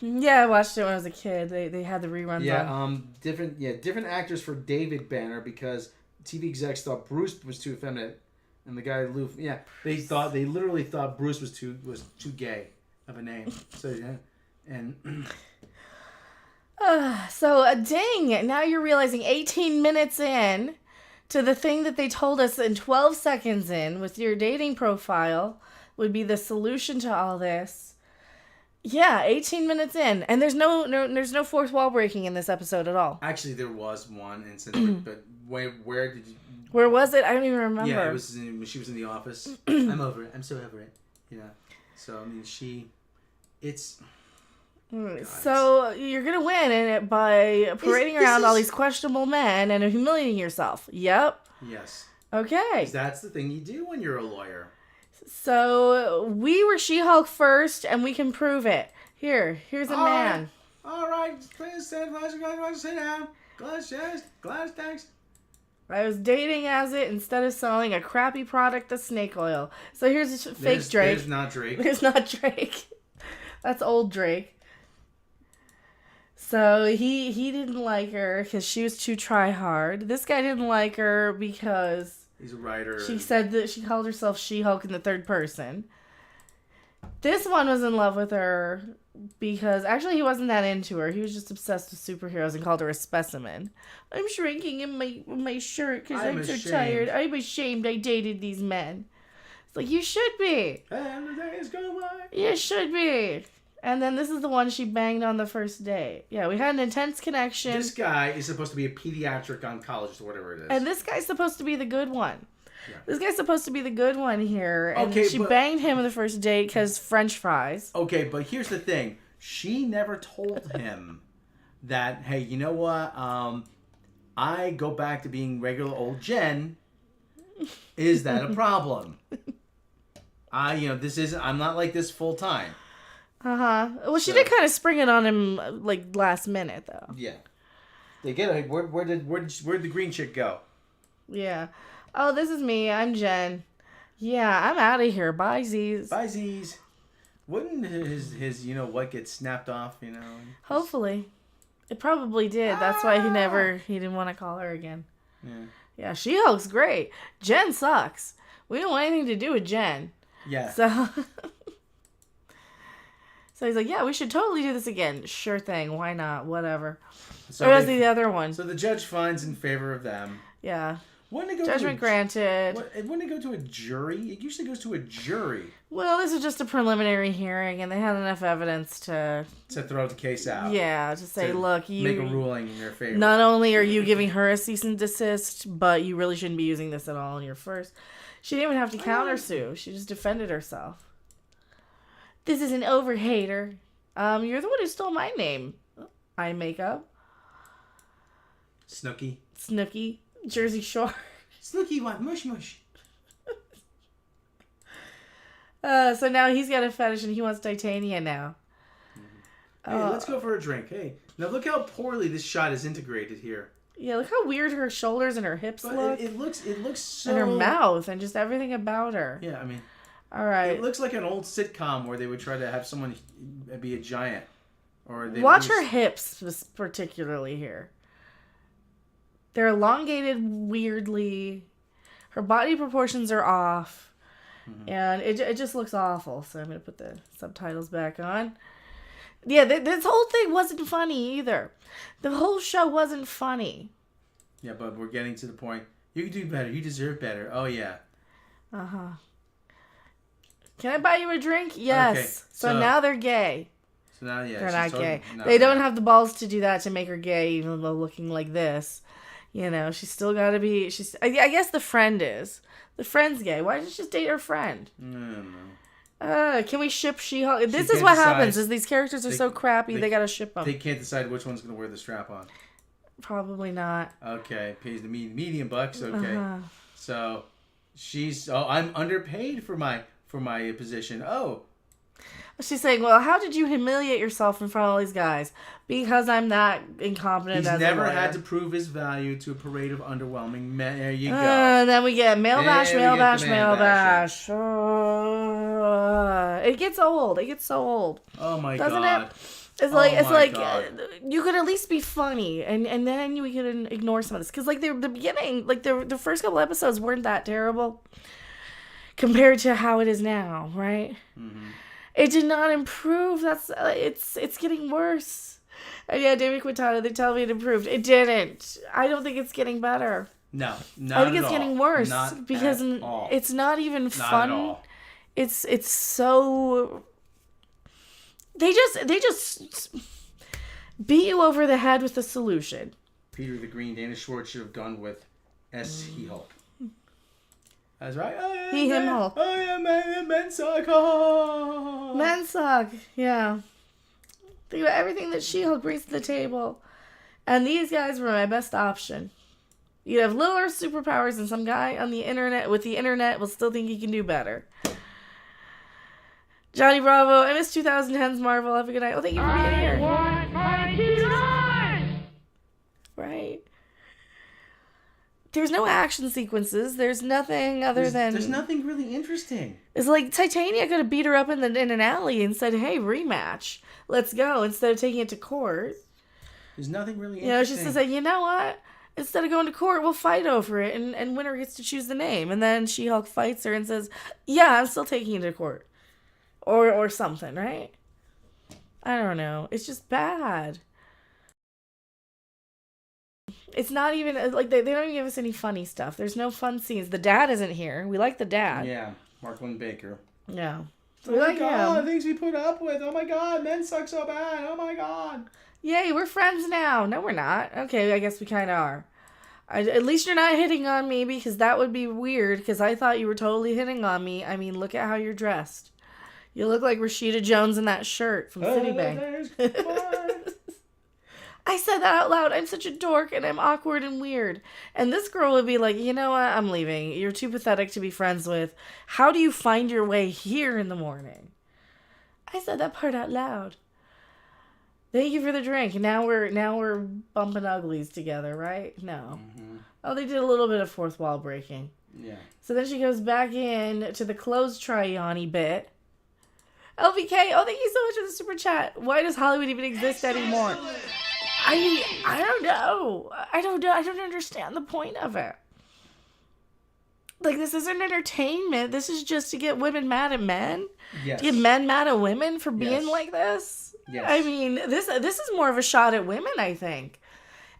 Yeah, I watched it when I was a kid. They had the reruns. Yeah, on. different actors for David Banner because TV execs thought Bruce was too effeminate, and the guy Lou. Yeah, they literally thought Bruce was too gay of a name. So yeah, and. So dang! Now you're realizing 18 minutes in to the thing that they told us in 12 seconds in with your dating profile would be the solution to all this. Yeah, 18 minutes in, and there's no fourth wall breaking in this episode at all. Actually, there was one incident, but where did you? Where was it? I don't even remember. Yeah, it was when she was in the office. I'm over it. I'm so over it. Yeah. So I mean, it's. God. So you're gonna win by parading around all these questionable men and humiliating yourself. Yep. Yes. Okay. That's the thing you do when you're a lawyer. So we were She-Hulk first, and we can prove it. Here's a man. All right. Please sit down. Glass thanks. I was dating as it instead of selling a crappy product of snake oil. So here's a fake Drake. There's not Drake. There's not Drake. That's old Drake. So he didn't like her because she was too try hard. This guy didn't like her because he's a writer. She said that she called herself She-Hulk in the third person. This one was in love with her because actually he wasn't that into her. He was just obsessed with superheroes and called her a specimen. I'm shrinking in my shirt because I'm so tired. I'm ashamed I dated these men. It's like, you should be. And the days go by. You should be. And then this is the one she banged on the first day. Yeah, we had an intense connection. This guy is supposed to be a pediatric oncologist or whatever it is. And this guy's supposed to be the good one. Yeah. This guy's supposed to be the good one here. And okay, she banged him on the first date because French fries. Okay, but here's the thing. She never told him that, hey, you know what? I go back to being regular old Jen. Is that a problem? I'm not like this full time. Well, she did kind of spring it on him like last minute though. Yeah. They get it. Where'd the green chick go? Yeah. Oh, this is me. I'm Jen. Yeah, I'm out of here. Bye, Z's. Bye, Z's. Wouldn't his what get snapped off? Hopefully, it probably did. That's why he didn't want to call her again. Yeah. Yeah, She-Hulk's great. Jen sucks. We don't want anything to do with Jen. Yeah. So he's like, yeah, we should totally do this again. Sure thing. Why not? Whatever. So or was he the other one? So the judge finds in favor of them. Yeah. Wouldn't it go Judgment granted. Wouldn't it go to a jury? It usually goes to a jury. Well, this is just a preliminary hearing, and they had enough evidence to throw the case out. Yeah, to say, look, you make a ruling in your favor. Not only are you giving her a cease and desist, but you really shouldn't be using this at all in your first. She didn't even have to countersue. She just defended herself. This is an overhater. You're the one who stole my name. Eye makeup. Snooky. Jersey Shore. Snooky want mush mush. So now he's got a fetish and he wants Titania now. Hey, let's go for a drink. Hey, now look how poorly this shot is integrated here. Yeah, look how weird her shoulders and her hips But look. it looks so... And her mouth and just everything about her. Yeah, I mean... All right. It looks like an old sitcom where they would try to have someone be a giant. Or Watch her hips particularly here. They're elongated weirdly. Her body proportions are off. And it just looks awful. So I'm going to put the subtitles back on. Yeah, this whole thing wasn't funny either. The whole show wasn't funny. Yeah, but we're getting to the point. You can do better. You deserve better. Oh, yeah. Uh-huh. Can I buy you a drink? Yes. Okay, so now they're gay. So now, yeah. They're not gay. They don't have the balls to do that to make her gay, even though looking like this. You know, she's still got to be... I guess the friend is. The friend's gay. Why don't you just date her friend? No. Can we ship She-Hulk? This is what happens, is these characters are so crappy, they got to ship them. They can't decide which one's going to wear the strap on. Probably not. Okay, pays the medium bucks, okay. So, I'm underpaid for my position. Oh. She's saying, well, how did you humiliate yourself in front of all these guys? Because I'm that incompetent as a lawyer. He's never had to prove his value to a parade of underwhelming men. There you go. And then we get mail bash. It gets old. It gets so old. Oh my Doesn't God. it? It's like you could at least be funny, and then we could ignore some of this, because like the beginning, like the first couple episodes weren't that terrible compared to how it is now, right? Mm-hmm. It did not improve. It's getting worse. And yeah, David Quintana, they tell me it improved. It didn't. I don't think it's getting better. No, I think it's getting worse not because at all. It's not even not fun. At all. It's so. They just beat you over the head with the solution. Peter the Green, Dana Schwartz should have gone with He-Hulk. That's right. Oh, yeah, Him Hulk. Oh yeah, men suck. Oh. Men suck. Yeah. Think about everything that She-Hulk brings to the table, and these guys were my best option. You have littler superpowers, and some guy on the internet will still think he can do better. Johnny Bravo, I miss 2010's Marvel. Have a good night. Oh, thank you for being here. I want my $2. Right. There's no action sequences. There's nothing other than... There's nothing really interesting. It's like Titania could have beat her up in an alley and said, hey, rematch. Let's go, instead of taking it to court. There's nothing really interesting. You know, she said, you know what? Instead of going to court, we'll fight over it, and winner gets to choose the name. And then She-Hulk fights her and says, yeah, I'm still taking you to court. Or something, right? I don't know. It's just bad. It's not even, like, they don't even give us any funny stuff. There's no fun scenes. The dad isn't here. We like the dad. Yeah, Mark Baker. Yeah. Oh my God, things we put up with. Oh my God, men suck so bad. Oh my God. Yay, we're friends now. No, we're not. Okay, I guess we kind of are. At least you're not hitting on me, because that would be weird, because I thought you were totally hitting on me. I mean, look at how you're dressed. You look like Rashida Jones in that shirt from Citibank. I said that out loud. I'm such a dork, and I'm awkward and weird. And this girl would be like, you know what? I'm leaving. You're too pathetic to be friends with. How do you find your way here in the morning? I said that part out loud. Thank you for the drink. Now we're bumping uglies together, right? No. Mm-hmm. Oh, they did a little bit of fourth wall breaking. Yeah. So then she goes back in to the clothes try-on-y bit. LVK, oh, thank you so much for the super chat. Why does Hollywood even exist anymore? I don't know. I don't understand the point of it. Like, this isn't entertainment. This is just to get women mad at men. Yes. To get men mad at women for being like this. Yes. I mean, this is more of a shot at women, I think.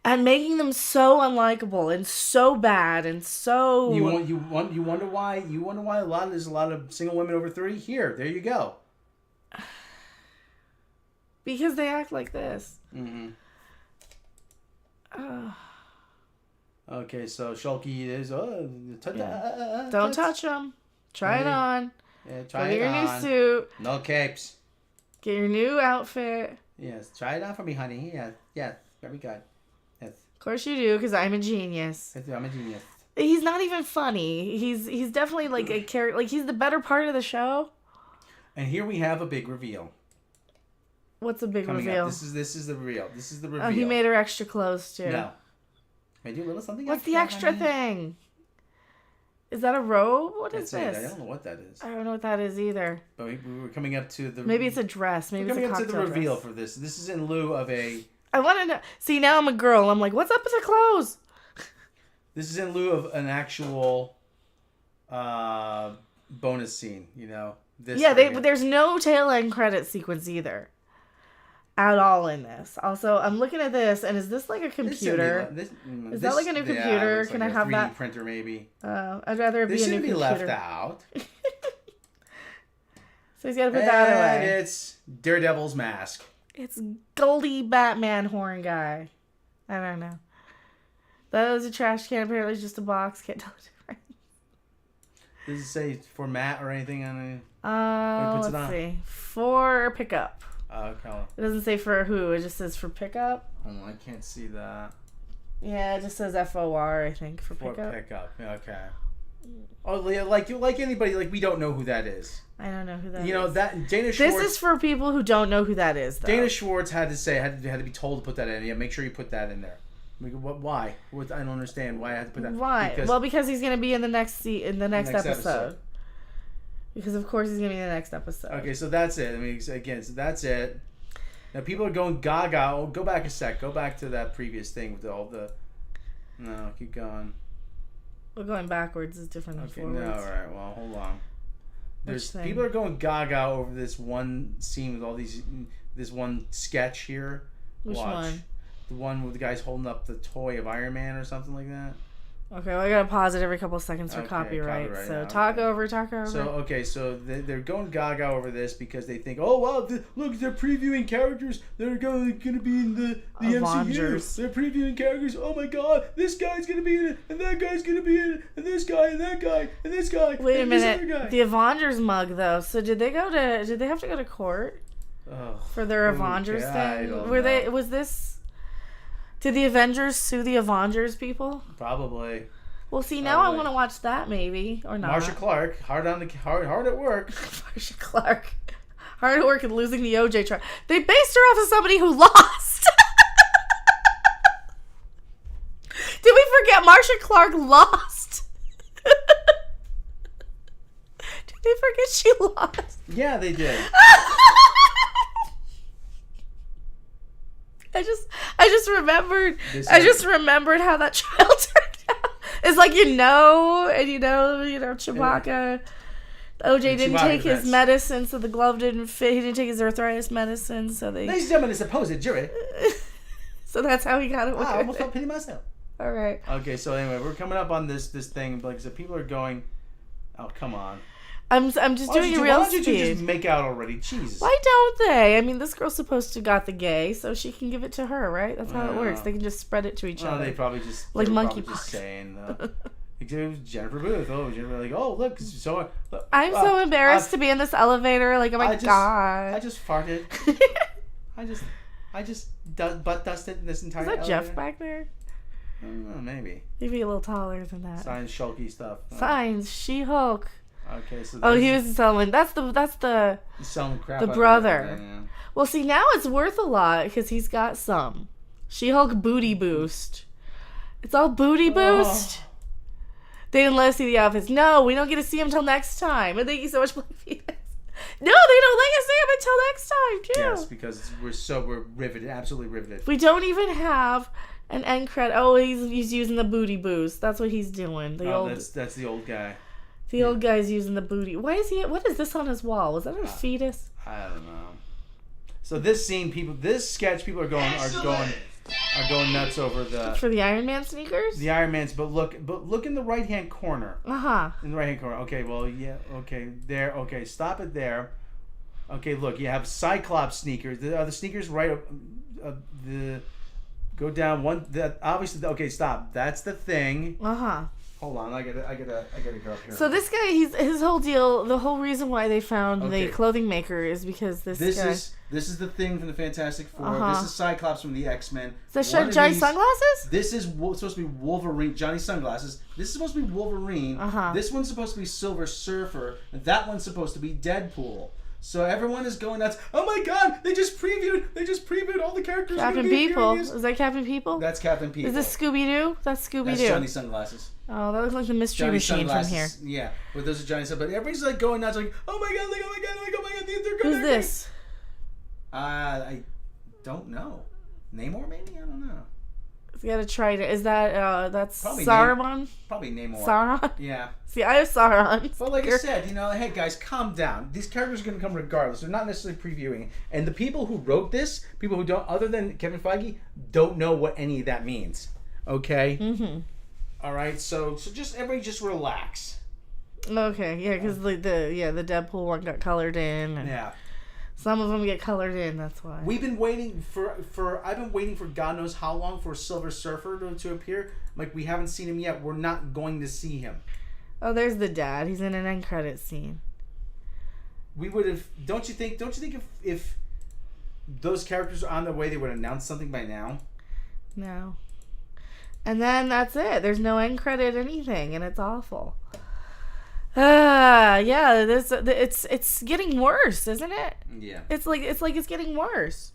And making them so unlikable and so bad and so... You wonder why there's a lot of single women over 30? Here, there you go. Because they act like this. Mm-hmm. Okay, so Shulky is... Don't touch them. Try it on. Yeah, try it on. Get your new suit. No capes. Get your new outfit. Yes, try it on for me, honey. Yeah, very good. Yes. Of course you do, because I'm a genius. I'm a genius. He's not even funny. He's definitely like a character. Like, he's the better part of the show. And here we have a big reveal. What's a big Coming reveal? up. This is the reveal. This is the reveal. Oh, he made her extra clothes too. No. I do a little something. What's the extra thing? Is that a robe? What is That's this? it. I don't know what that is. I don't know what that is either. But we were coming up to the. Maybe it's a dress. Maybe We're it's a coming up to cocktail the reveal dress. for this. This is in lieu of a. I want to know. See, now I'm a girl. I'm like, what's up with the clothes? This is in lieu of an actual bonus scene. You know. This. Yeah, right here. there's no tail end credit sequence either. At all in this. Also, I'm looking at this, and is this like a computer? Is that like a new computer? Can I have 3D that? printer maybe? I'd rather it be This a new shouldn't be computer. left out. So he's got to put that And away. it's Daredevil's mask. It's Goldie Batman horn guy. I don't know. That was a trash can. Apparently, it's just a box. Can't tell the difference. Does it say for Matt or anything on it? puts it Let's on? see. For pickup. Okay. It doesn't say for who. It just says for pickup. Oh, I can't see that. Yeah, it just says FOR, I think, for For pickup. pickup. Okay. Oh, yeah, like anybody, like we don't know who that is. I don't know who that is. You know that Dana Schwartz. This is for people who don't know who that is, though. Dana Schwartz had to be told to put that in. Yeah, make sure you put that in there. Why? I don't understand why I have to put that. Why? Because he's going to be in the next Next episode. Because of course he's going to be in the next episode. Okay, so that's it. I mean, again, so that's it. Now people are going gaga. Oh, go back a sec. Go back to that previous thing with all the. No, keep going. Well, going backwards is different than Okay, forwards. no, all right. Well, hold on. Which thing? People are going gaga over this one scene with all this one sketch here. Which Watch. one? The one with the guys holding up the toy of Iron Man or something like that. Okay, well, I gotta pause it every couple of seconds for Okay, copyright. copyright, So yeah, talk okay. over. So they're going gaga over this because they think, oh wow, look, they're previewing characters that are going to be in the Avengers. MCU. They're previewing characters. Oh my God, this guy's going to be in it, and that guy's going to be in it, and this guy, and that guy, and this guy. Wait a and this minute. other guy. The Avengers mug, though. So did they have to go to court for their Avengers okay, I thing? don't know. Did the Avengers sue the Avengers people? Probably. Well, see, now I want to watch that maybe or not. Marsha Clark, hard at work. Marsha Clark, hard at work and losing the OJ trial. They based her off of somebody who lost. Did we forget Marsha Clark lost? Did they forget she lost? Yeah, they did. I just remembered how that trial turned out. It's like and Chewbacca. OJ didn't take his medicine, so the glove didn't fit. He didn't take his arthritis medicine, so they. Ladies and gentlemen, it's opposed jury. So that's how he got away. I with almost it. felt pity myself. All right. Okay, so anyway, we're coming up on this thing. Like I said, people are going. Oh, come on. I'm just doing a real Why don't you speed. just make out already? Jesus. Why don't they? I mean, this girl's supposed to got the gay, so she can give it to her, right? That's how it works. They can just spread it to each Oh, other. they probably just Like they were probably monkeypox. just saying. It was Jennifer Booth. Oh, Jennifer, like, oh look, so. I'm so embarrassed to be in this elevator. Like, oh my god. I just farted. I just butt dusted this entire. Is that elevator. Jeff back there? I don't know, maybe. Maybe a little taller than that. Signs, shulky stuff. Signs, She-Hulk. Okay, so. Oh, he was selling. That's the. He's selling crap. the out of brother. it, yeah. Well, see, now it's worth a lot because he's got some She-Hulk booty boost. It's all booty boost. They didn't let us see the outfits. No, we don't get to see him until next time. And thank you so much, Black Phoenix. No, they don't let us see him until next time, too. Yes, because we're riveted, absolutely riveted. We don't even have an end credit. Oh, he's using the booty boost. That's what he's doing. That's the old guy. The old guy's using the booty. Why is he? What is this on his wall? Was that a fetus? I don't know. So this sketch, people are going nuts over For the Iron Man sneakers? the Iron Man's. But look in the right hand corner. Uh-huh. In the right hand corner. Okay, well, yeah. Okay, there. Okay, stop it there. Okay, look, you have Cyclops sneakers. Are the sneakers right? Go down one. That obviously. Okay, stop. That's the thing. Uh-huh. Hold on, I gotta go up here. So this guy, his whole deal, the whole reason why they found Okay. the clothing maker is because this guy. This is the Thing from the Fantastic Four. Uh-huh. This is Cyclops from the X-Men. Is that Johnny Sunglasses? This is supposed to be Wolverine. Johnny Sunglasses. This is supposed to be Wolverine. Uh-huh. This one's supposed to be Silver Surfer. And that one's supposed to be Deadpool. So everyone is going nuts. Oh my god, they just previewed all the characters. Captain People. Is that Captain People? That's Captain People. Is this Scooby-Doo? That's Scooby-Doo. That's Johnny's sunglasses. Oh, that looks like the Mystery Machine from here. Yeah, but those are Johnny's. But everybody's like going nuts, like, oh my god, like, oh my god, like, oh my god, they're going. Who's this? I don't know. Namor, maybe? I don't know. You gotta try it. Is that that's Probably Saruman? Probably Namor. Sauron? Yeah. See, I have Sauron. But like I said, hey guys, calm down. These characters are going to come regardless. They're not necessarily previewing. And the people who wrote this, people who don't, other than Kevin Feige, don't know what any of that means. Okay? Mm-hmm. All right? So just everybody just relax. Okay, yeah, because the Deadpool one got colored in. And Yeah. some of them get colored in, that's why. We've been waiting I've been waiting for God knows how long for Silver Surfer to appear. Like, we haven't seen him yet. We're not going to see him. Oh, there's the dad. He's in an end credit scene. We would have. Don't you think if those characters are on their way, they would announce something by now? No. And then that's it. There's no end credit anything, and it's awful. Yeah. It's getting worse, isn't it? Yeah. It's like it's getting worse.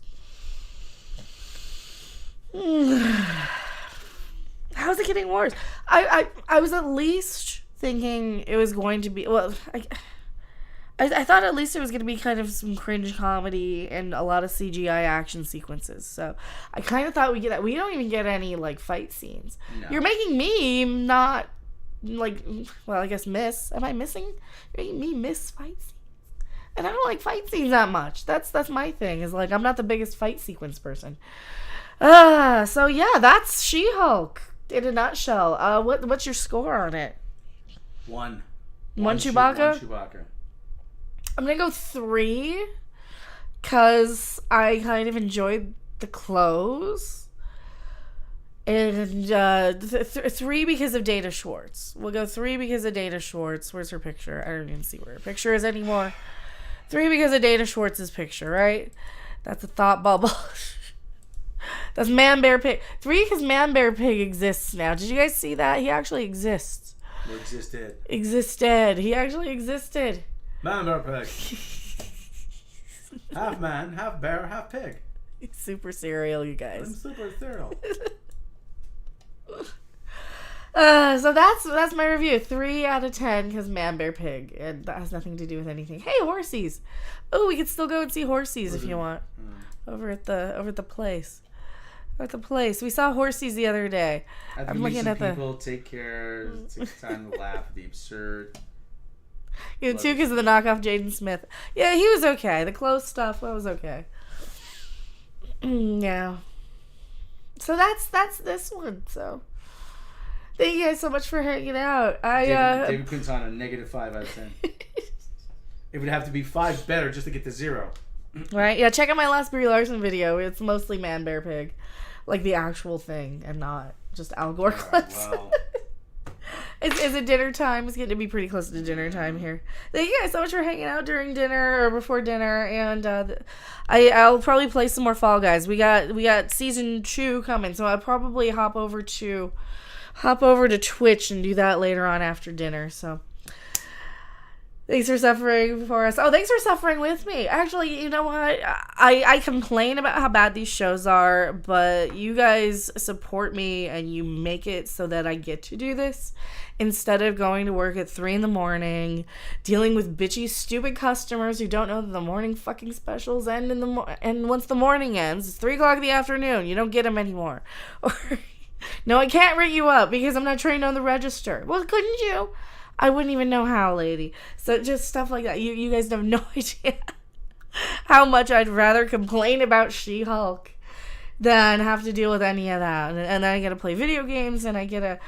How is it getting worse? I was at least thinking it was going to be, well, I thought at least it was going to be kind of some cringe comedy and a lot of CGI action sequences. So I kind of thought we don't even get any like fight scenes. No. You're making me not like, well, I guess miss. Am I missing? You're making me miss fight scenes. And I don't like fight scenes that much. That's my thing, is like, I'm not the biggest fight sequence person. So yeah, that's She-Hulk in a nutshell. What's your score on it? One Chewbacca? One Chewbacca. I'm gonna go 3, because I kind of enjoyed the clothes. And 3 because of Dana Schwartz. We'll go 3 because of Dana Schwartz. Where's her picture? I don't even see where her picture is anymore. 3 because of Dana Schwartz's picture, right? That's a thought bubble. That's Man Bear Pig. 3 because Man Bear Pig exists now. Did you guys see that? He actually exists. Existed. He actually existed. Man Bear Pig. Half man, half bear, half pig. Super cereal, you guys. I'm super cereal. So that's my review. 3 out of 10 because Man Bear Pig, and that has nothing to do with anything. Hey, horsies! Oh, we could still go and see horsies if you want. Over at the place. At the place, we saw horsies the other day. I'm looking at people take time to laugh at the absurd. Yeah, 2 because of the knockoff Jaden Smith. Yeah, he was okay. The clothes stuff, that was okay. Yeah. So that's this one. So thank you guys so much for hanging out. David Quinn's on a -5 out of 10. It would have to be 5 better just to get to 0. Right? Yeah, check out my last Brie Larson video. It's mostly Man Bear Pig. Like the actual thing, and not just Al Gore clips. Well. Is it dinner time? It's getting to be pretty close to dinner time here. Thank you guys so much for hanging out during dinner or before dinner, and I'll probably play some more Fall Guys. We got season 2 coming, so I'll probably hop over to Twitch and do that later on after dinner. So thanks for suffering for us. Oh, thanks for suffering with me. Actually, you know what? I complain about how bad these shows are, but you guys support me and you make it so that I get to do this instead of going to work at 3 a.m, dealing with bitchy, stupid customers who don't know that the morning fucking specials end and once the morning ends, it's 3 o'clock in the afternoon. You don't get them anymore. Or, no, I can't ring you up because I'm not trained on the register. Well, couldn't you? I wouldn't even know how, lady. So just stuff like that. You guys have no idea how much I'd rather complain about She-Hulk than have to deal with any of that. And then I get to play video games, and I get to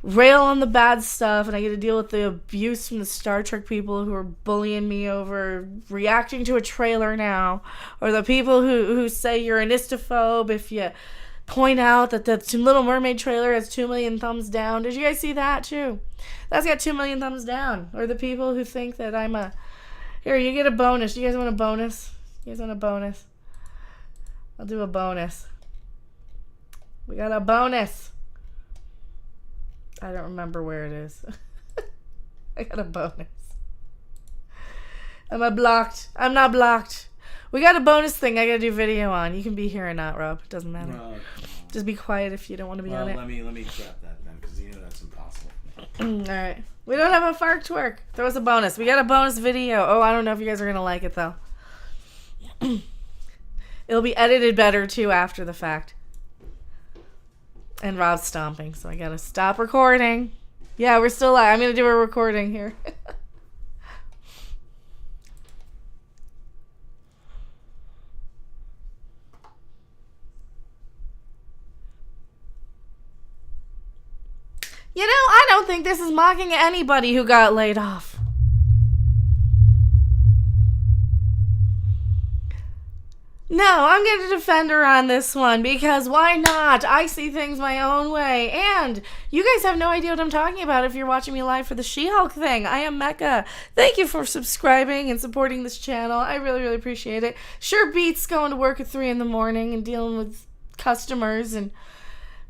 rail on the bad stuff, and I get to deal with the abuse from the Star Trek people who are bullying me over reacting to a trailer now, or the people who say you're an istophobe if you point out that the Little Mermaid trailer has 2 million thumbs down. Did you guys see that too? That's got 2 million thumbs down. Or the people who think that I'm a... Here, you get a bonus. You guys want a bonus? You guys want a bonus? I'll do a bonus. We got a bonus. I don't remember where it is. I got a bonus. Am I blocked? I'm not blocked. We got a bonus thing I gotta do video on. You can be here or not, Rob. It doesn't matter. Just be quiet if you don't want to be on it. Let me grab that then, because you know that's impossible. Alright. We don't have a fart twerk. Throw us a bonus. We got a bonus video. Oh, I don't know if you guys are gonna like it though. It'll be edited better too after the fact. And Rob's stomping, so I gotta stop recording. Yeah, we're still live. I'm gonna do a recording here. You know, I don't think this is mocking anybody who got laid off. No, I'm going to defend her on this one because why not? I see things my own way. And you guys have no idea what I'm talking about if you're watching me live for the She-Hulk thing. I am Mecca. Thank you for subscribing and supporting this channel. I really, really appreciate it. Sure beats going to work at 3 in the morning and dealing with customers and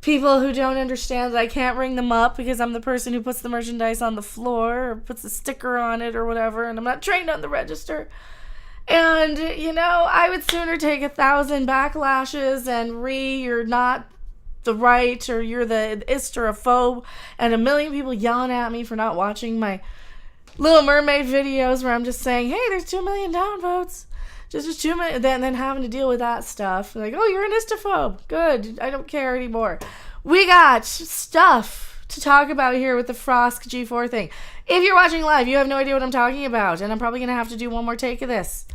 people who don't understand that I can't ring them up because I'm the person who puts the merchandise on the floor or puts a sticker on it or whatever, and I'm not trained on the register. And, you know, I would sooner take 1,000 backlashes and you're not the right, or you're the ist or a phobe, and 1 million people yelling at me for not watching my Little Mermaid videos where I'm just saying, hey, there's 2 million downvotes. Just 2 million, then having to deal with that stuff. Like, oh, you're an istophobe. Good. I don't care anymore. We got stuff to talk about here with the Frosk G4 thing. If you're watching live, you have no idea what I'm talking about, and I'm probably going to have to do one more take of this.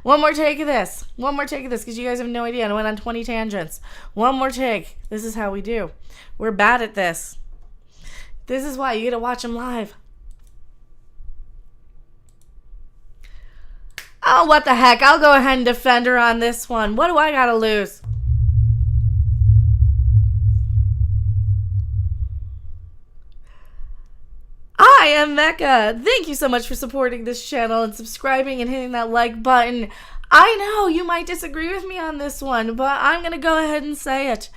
One more take of this, because you guys have no idea. I went on 20 tangents. One more take. This is how we do. We're bad at this. This is why you get to watch them live. Oh, what the heck. I'll go ahead and defend her on this one. What do I gotta lose? I am Mecca. Thank you so much for supporting this channel and subscribing and hitting that like button. I know you might disagree with me on this one, but I'm going to go ahead and say it.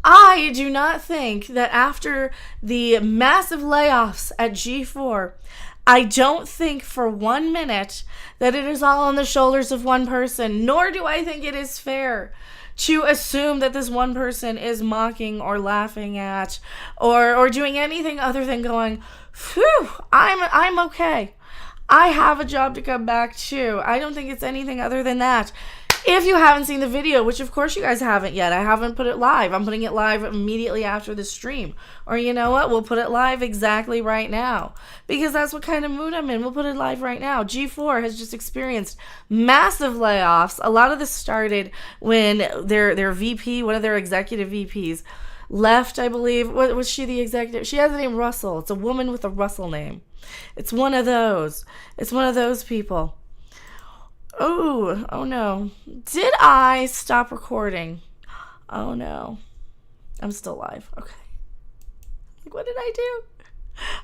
I do not think that after the massive layoffs at G4, I don't think for 1 minute that it is all on the shoulders of one person, nor do I think it is fair to assume that this one person is mocking or laughing at or doing anything other than going, phew, I'm okay. I have a job to come back to. I don't think it's anything other than that. If you haven't seen the video, which of course you guys haven't yet, I haven't put it live. I'm putting it live immediately after the stream. Or you know what? We'll put it live exactly right now. Because that's what kind of mood I'm in. We'll put it live right now. G4 has just experienced massive layoffs. A lot of this started when their VP, one of their executive VPs, left, I believe. What was she the executive? She has the name Russell. It's a woman with a Russell name. It's one of those. It's one of those people. Oh no. Did I stop recording? Oh no. I'm still live. Okay. Like, what did I do?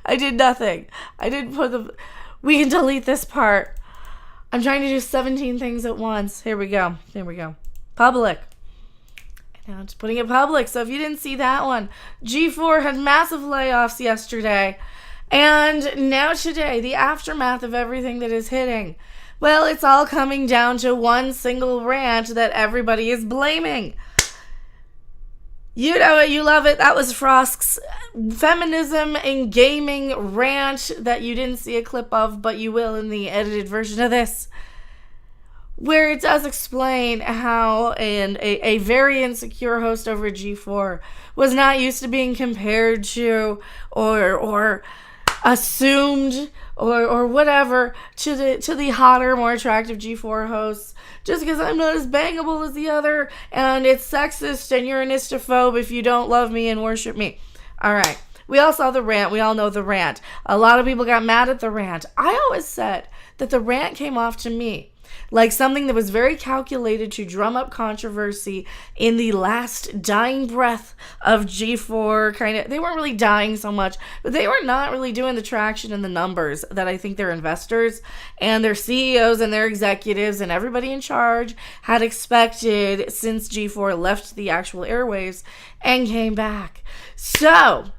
I did nothing. I didn't put the... We can delete this part. I'm trying to do 17 things at once. Here we go. Public. Now I'm just putting it public. So if you didn't see that one, G4 had massive layoffs yesterday. And now today, the aftermath of everything that is hitting. Well, it's all coming down to one single rant that everybody is blaming. You know it, you love it. That was Frost's feminism in gaming rant that you didn't see a clip of, but you will in the edited version of this, where it does explain how a very insecure host over at G4 was not used to being compared to or assumed or whatever to the hotter, more attractive G4 hosts, just because I'm not as bangable as the other, and it's sexist, and you're an istophobe if you don't love me and worship me. All right. We all saw the rant. We all know the rant. A lot of people got mad at the rant. I always said that the rant came off to me like something that was very calculated to drum up controversy in the last dying breath of G4. They weren't really dying so much, but they were not really doing the traction and the numbers that I think their investors and their CEOs and their executives and everybody in charge had expected since G4 left the actual airwaves and came back. So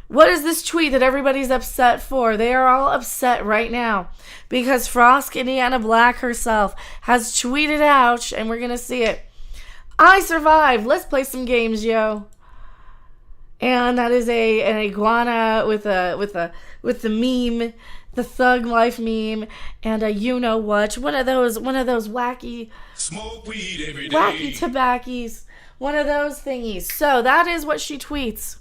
What is this tweet that everybody's upset for? They are all upset right now because Frost Indiana Black herself has tweeted out, and we're going to see it. I survived. Let's play some games, yo. And that is an iguana with the meme, the thug life meme, and a you know what, one of those wacky Smoke weed every day. wacky tobackies, one of those thingies. So that is what she tweets.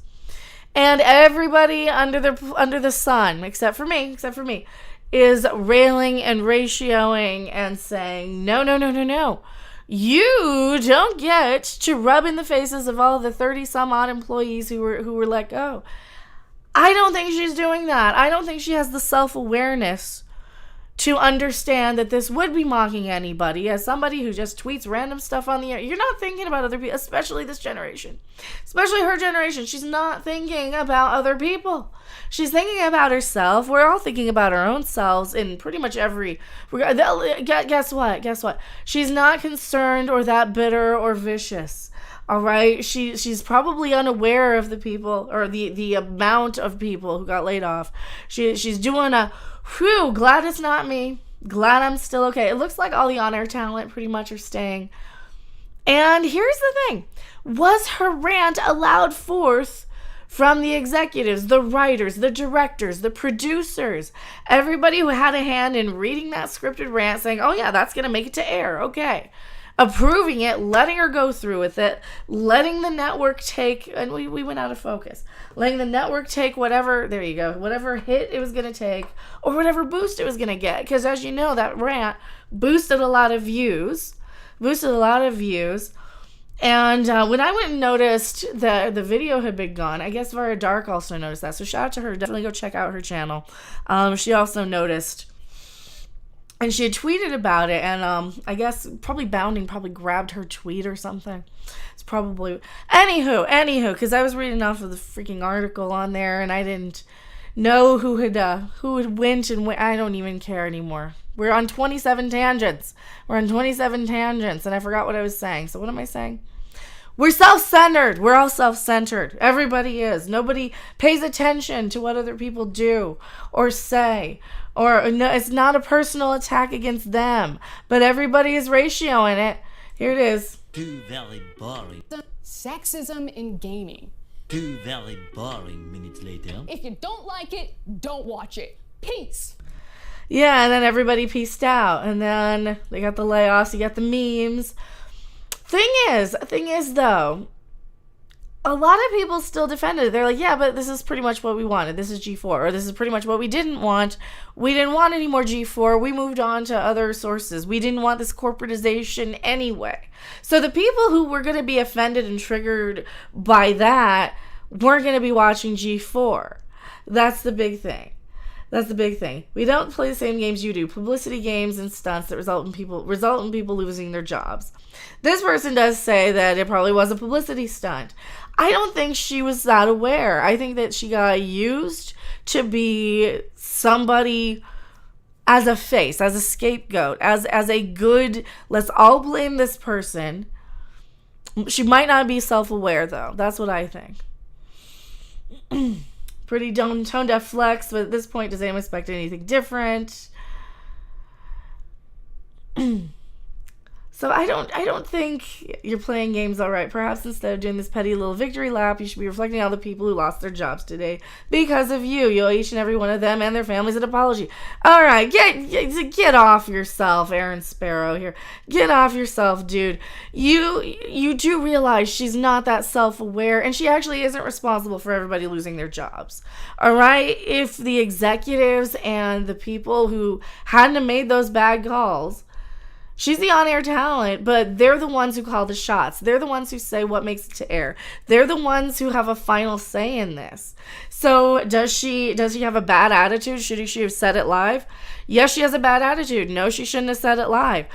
And everybody under the sun, except for me, is railing and ratioing and saying, no. You don't get to rub in the faces of all the 30 some odd employees who were let go. I don't think she's doing that. I don't think she has the self-awareness to understand that this would be mocking anybody. As somebody who just tweets random stuff on the air, you're not thinking about other people, especially this generation. Especially her generation. She's not thinking about other people. She's thinking about herself. We're all thinking about our own selves in pretty much every regard. Guess what? She's not concerned or that bitter or vicious. All right? She's probably unaware of the people or the amount of people who got laid off. She's doing a whew, glad it's not me. Glad I'm still okay. It looks like all the on-air talent pretty much are staying. And here's the thing. Was her rant allowed forth from the executives, the writers, the directors, the producers, everybody who had a hand in reading that scripted rant saying, oh yeah, that's going to make it to air. Okay. Approving it, letting her go through with it, letting the network take, and we went out of focus, letting the network take whatever hit it was going to take or whatever boost it was going to get. Because as you know, that rant boosted a lot of views. And when I went and noticed that the video had been gone, I guess Vara Dark also noticed that. So shout out to her. Definitely go check out her channel. She also noticed. And she had tweeted about it, and I guess probably Bounding grabbed her tweet or something. It's probably... Anywho, because I was reading off of the freaking article on there, and I didn't know who had went and went. I don't even care anymore. We're on 27 tangents. And I forgot what I was saying. So what am I saying? We're self-centered. We're all self-centered. Everybody is. Nobody pays attention to what other people do or say. Or no, it's not a personal attack against them. But everybody is ratioing it. Here it is. Too very boring. Sexism in gaming. Too very boring minutes later. If you don't like it, don't watch it. Peace. Yeah, and then everybody peaced out. And then they got the layoffs. You got the memes. Thing is though, a lot of people still defended it. They're like, yeah, but this is pretty much what we wanted. This is G4. Or this is pretty much what we didn't want. We didn't want any more G4. We moved on to other sources. We didn't want this corporatization anyway. So the people who were going to be offended and triggered by that weren't going to be watching G4. That's the big thing. We don't play the same games you do. Publicity games and stunts that result in people losing their jobs. This person does say that it probably was a publicity stunt. I don't think she was that aware. I think that she got used to be somebody as a face, as a scapegoat, as a good, let's all blame this person. She might not be self-aware though. That's what I think. Pretty tone-deaf flex, but at this point, does anyone expect anything different? So I don't think you're playing games all right. Perhaps instead of doing this petty little victory lap, you should be reflecting on all the people who lost their jobs today because of you. You owe each and every one of them and their families an apology. All right, get off yourself, Aaron Sparrow here. Get off yourself, dude. You do realize she's not that self-aware, and she actually isn't responsible for everybody losing their jobs. All right, if the executives and the people who hadn't have made those bad calls. She's the on-air talent, but they're the ones who call the shots. They're the ones who say what makes it to air. They're the ones who have a final say in this. So does she have a bad attitude? Should she have said it live? Yes, she has a bad attitude. No, she shouldn't have said it live.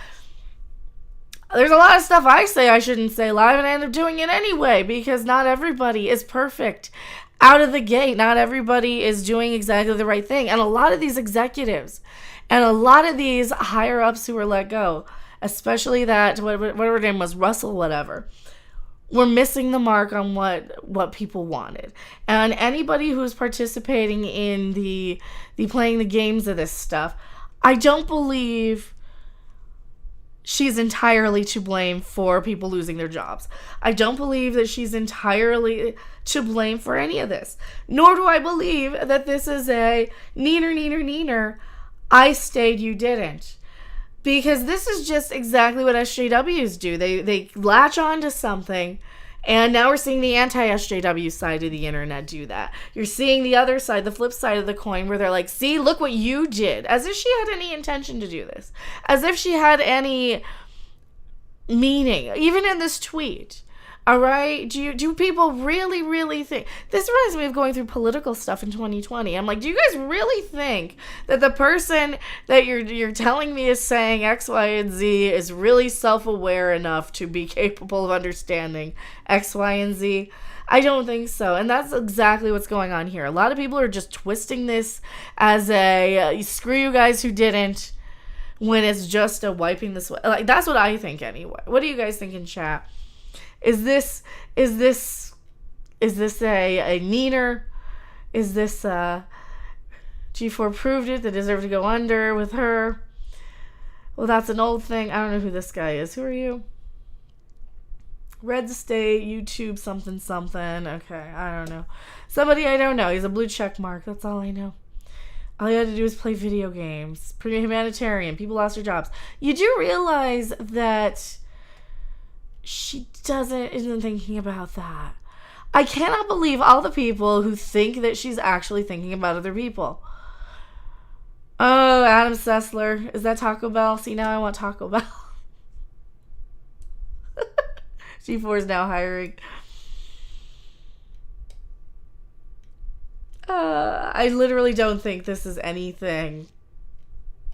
There's a lot of stuff I say I shouldn't say live, and I end up doing it anyway because not everybody is perfect. Out of the gate, not everybody is doing exactly the right thing. And a lot of these executives and a lot of these higher ups who were let go, especially that, whatever her name was, Russell, whatever, we're missing the mark on what people wanted. And anybody who's participating in the playing the games of this stuff, I don't believe she's entirely to blame for people losing their jobs. I don't believe that she's entirely to blame for any of this. Nor do I believe that this is a neener, I stayed, you didn't. Because this is just exactly what SJWs do. They latch on to something, and now we're seeing the anti-SJW side of the internet do that. You're seeing the other side, the flip side of the coin, where they're like, see, look what you did. As if she had any intention to do this. As if she had any meaning. Even in this tweet. All right? Do people really think... This reminds me of going through political stuff in 2020. I'm like, do you guys really think that the person that you're telling me is saying X, Y, and Z is really self-aware enough to be capable of understanding X, Y, and Z? I don't think so. And that's exactly what's going on here. A lot of people are just twisting this as a screw you guys who didn't, when it's just a wiping this way. Like, that's what I think anyway. What do you guys think in chat? Is this a neener? Is this G4 proved it? They deserve to go under with her. Well, that's an old thing. I don't know who this guy is. Who are you? Red State, YouTube, something. Okay, I don't know. Somebody I don't know. He's a blue check mark. That's all I know. All you had to do is play video games. Pretty humanitarian. People lost their jobs. You do realize that she isn't thinking about that. I cannot believe all the people who think that she's actually thinking about other people. Oh, Adam Sessler. Is that Taco Bell? See, now I want Taco Bell. G4 is now hiring. I literally don't think this is anything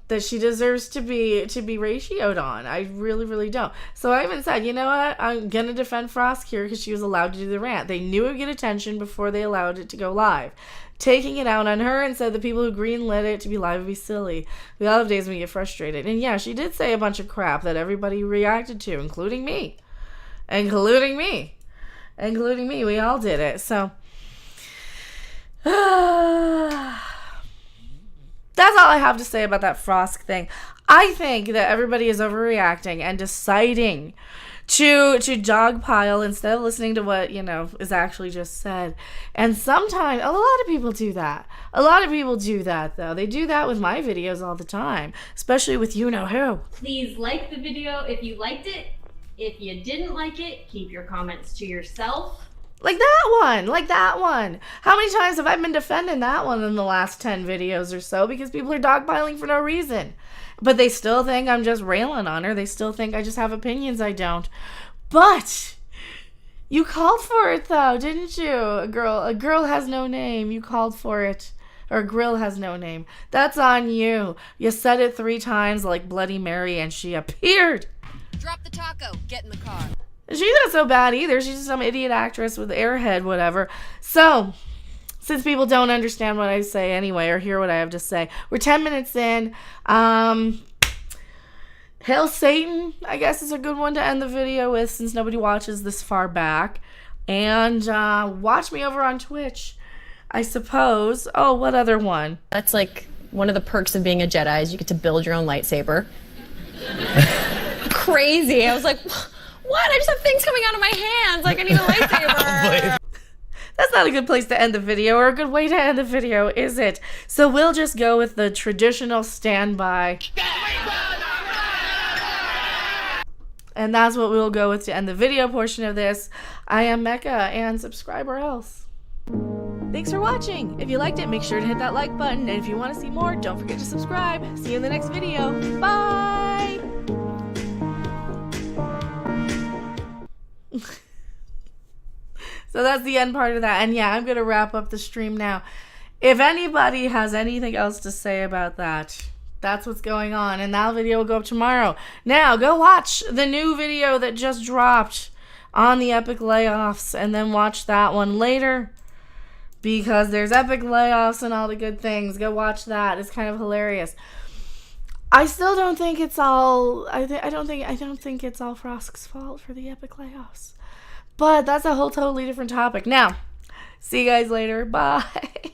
that she deserves to be ratioed on. I really don't. So I even said, you know what? I'm going to defend Frost here because she was allowed to do the rant. They knew it would get attention before they allowed it to go live. Taking it out on her and said the people who greenlit it to be live would be silly. We all have days when we get frustrated. And yeah, she did say a bunch of crap that everybody reacted to, including me. Including me. We all did it. So that's all I have to say about that Frost thing. I think that everybody is overreacting and deciding to dogpile instead of listening to what, is actually just said. And sometimes, a lot of people do that. Though. They do that with my videos all the time, especially with you-know-who. Please like the video if you liked it. If you didn't like it, keep your comments to yourself. Like that one. How many times have I been defending that one in the last 10 videos or so because people are dogpiling for no reason? But they still think I'm just railing on her. They still think I just have opinions I don't. But you called for it though, didn't you? A girl has no name. You called for it. Or a grill has no name. That's on you. You said it 3 times like Bloody Mary and she appeared. Drop the taco. Get in the car. She's not so bad either. She's just some idiot actress with airhead, whatever. So, since people don't understand what I say anyway, or hear what I have to say, we're 10 minutes in. Hail Satan, I guess, is a good one to end the video with since nobody watches this far back. And watch me over on Twitch, I suppose. Oh, what other one? That's like one of the perks of being a Jedi is you get to build your own lightsaber. Crazy. I was like... What? I just have things coming out of my hands. Like I need a lightsaber. That's not a good place to end the video or a good way to end the video, is it? So we'll just go with the traditional standby. And that's what we'll go with to end the video portion of this. I am Mecca, and subscribe or else. Thanks for watching. If you liked it, make sure to hit that like button. And if you want to see more, don't forget to subscribe. See you in the next video. Bye! So that's the end part of that. And yeah, I'm going to wrap up the stream now. If anybody has anything else to say about that, that's what's going on. And that video will go up tomorrow. Now, go watch the new video that just dropped on the epic layoffs. And then watch that one later. Because there's epic layoffs and all the good things. Go watch that. It's kind of hilarious. I still don't think it's all... I don't think it's all Frost's fault for the epic layoffs. But that's a whole totally different topic. Now, see you guys later. Bye.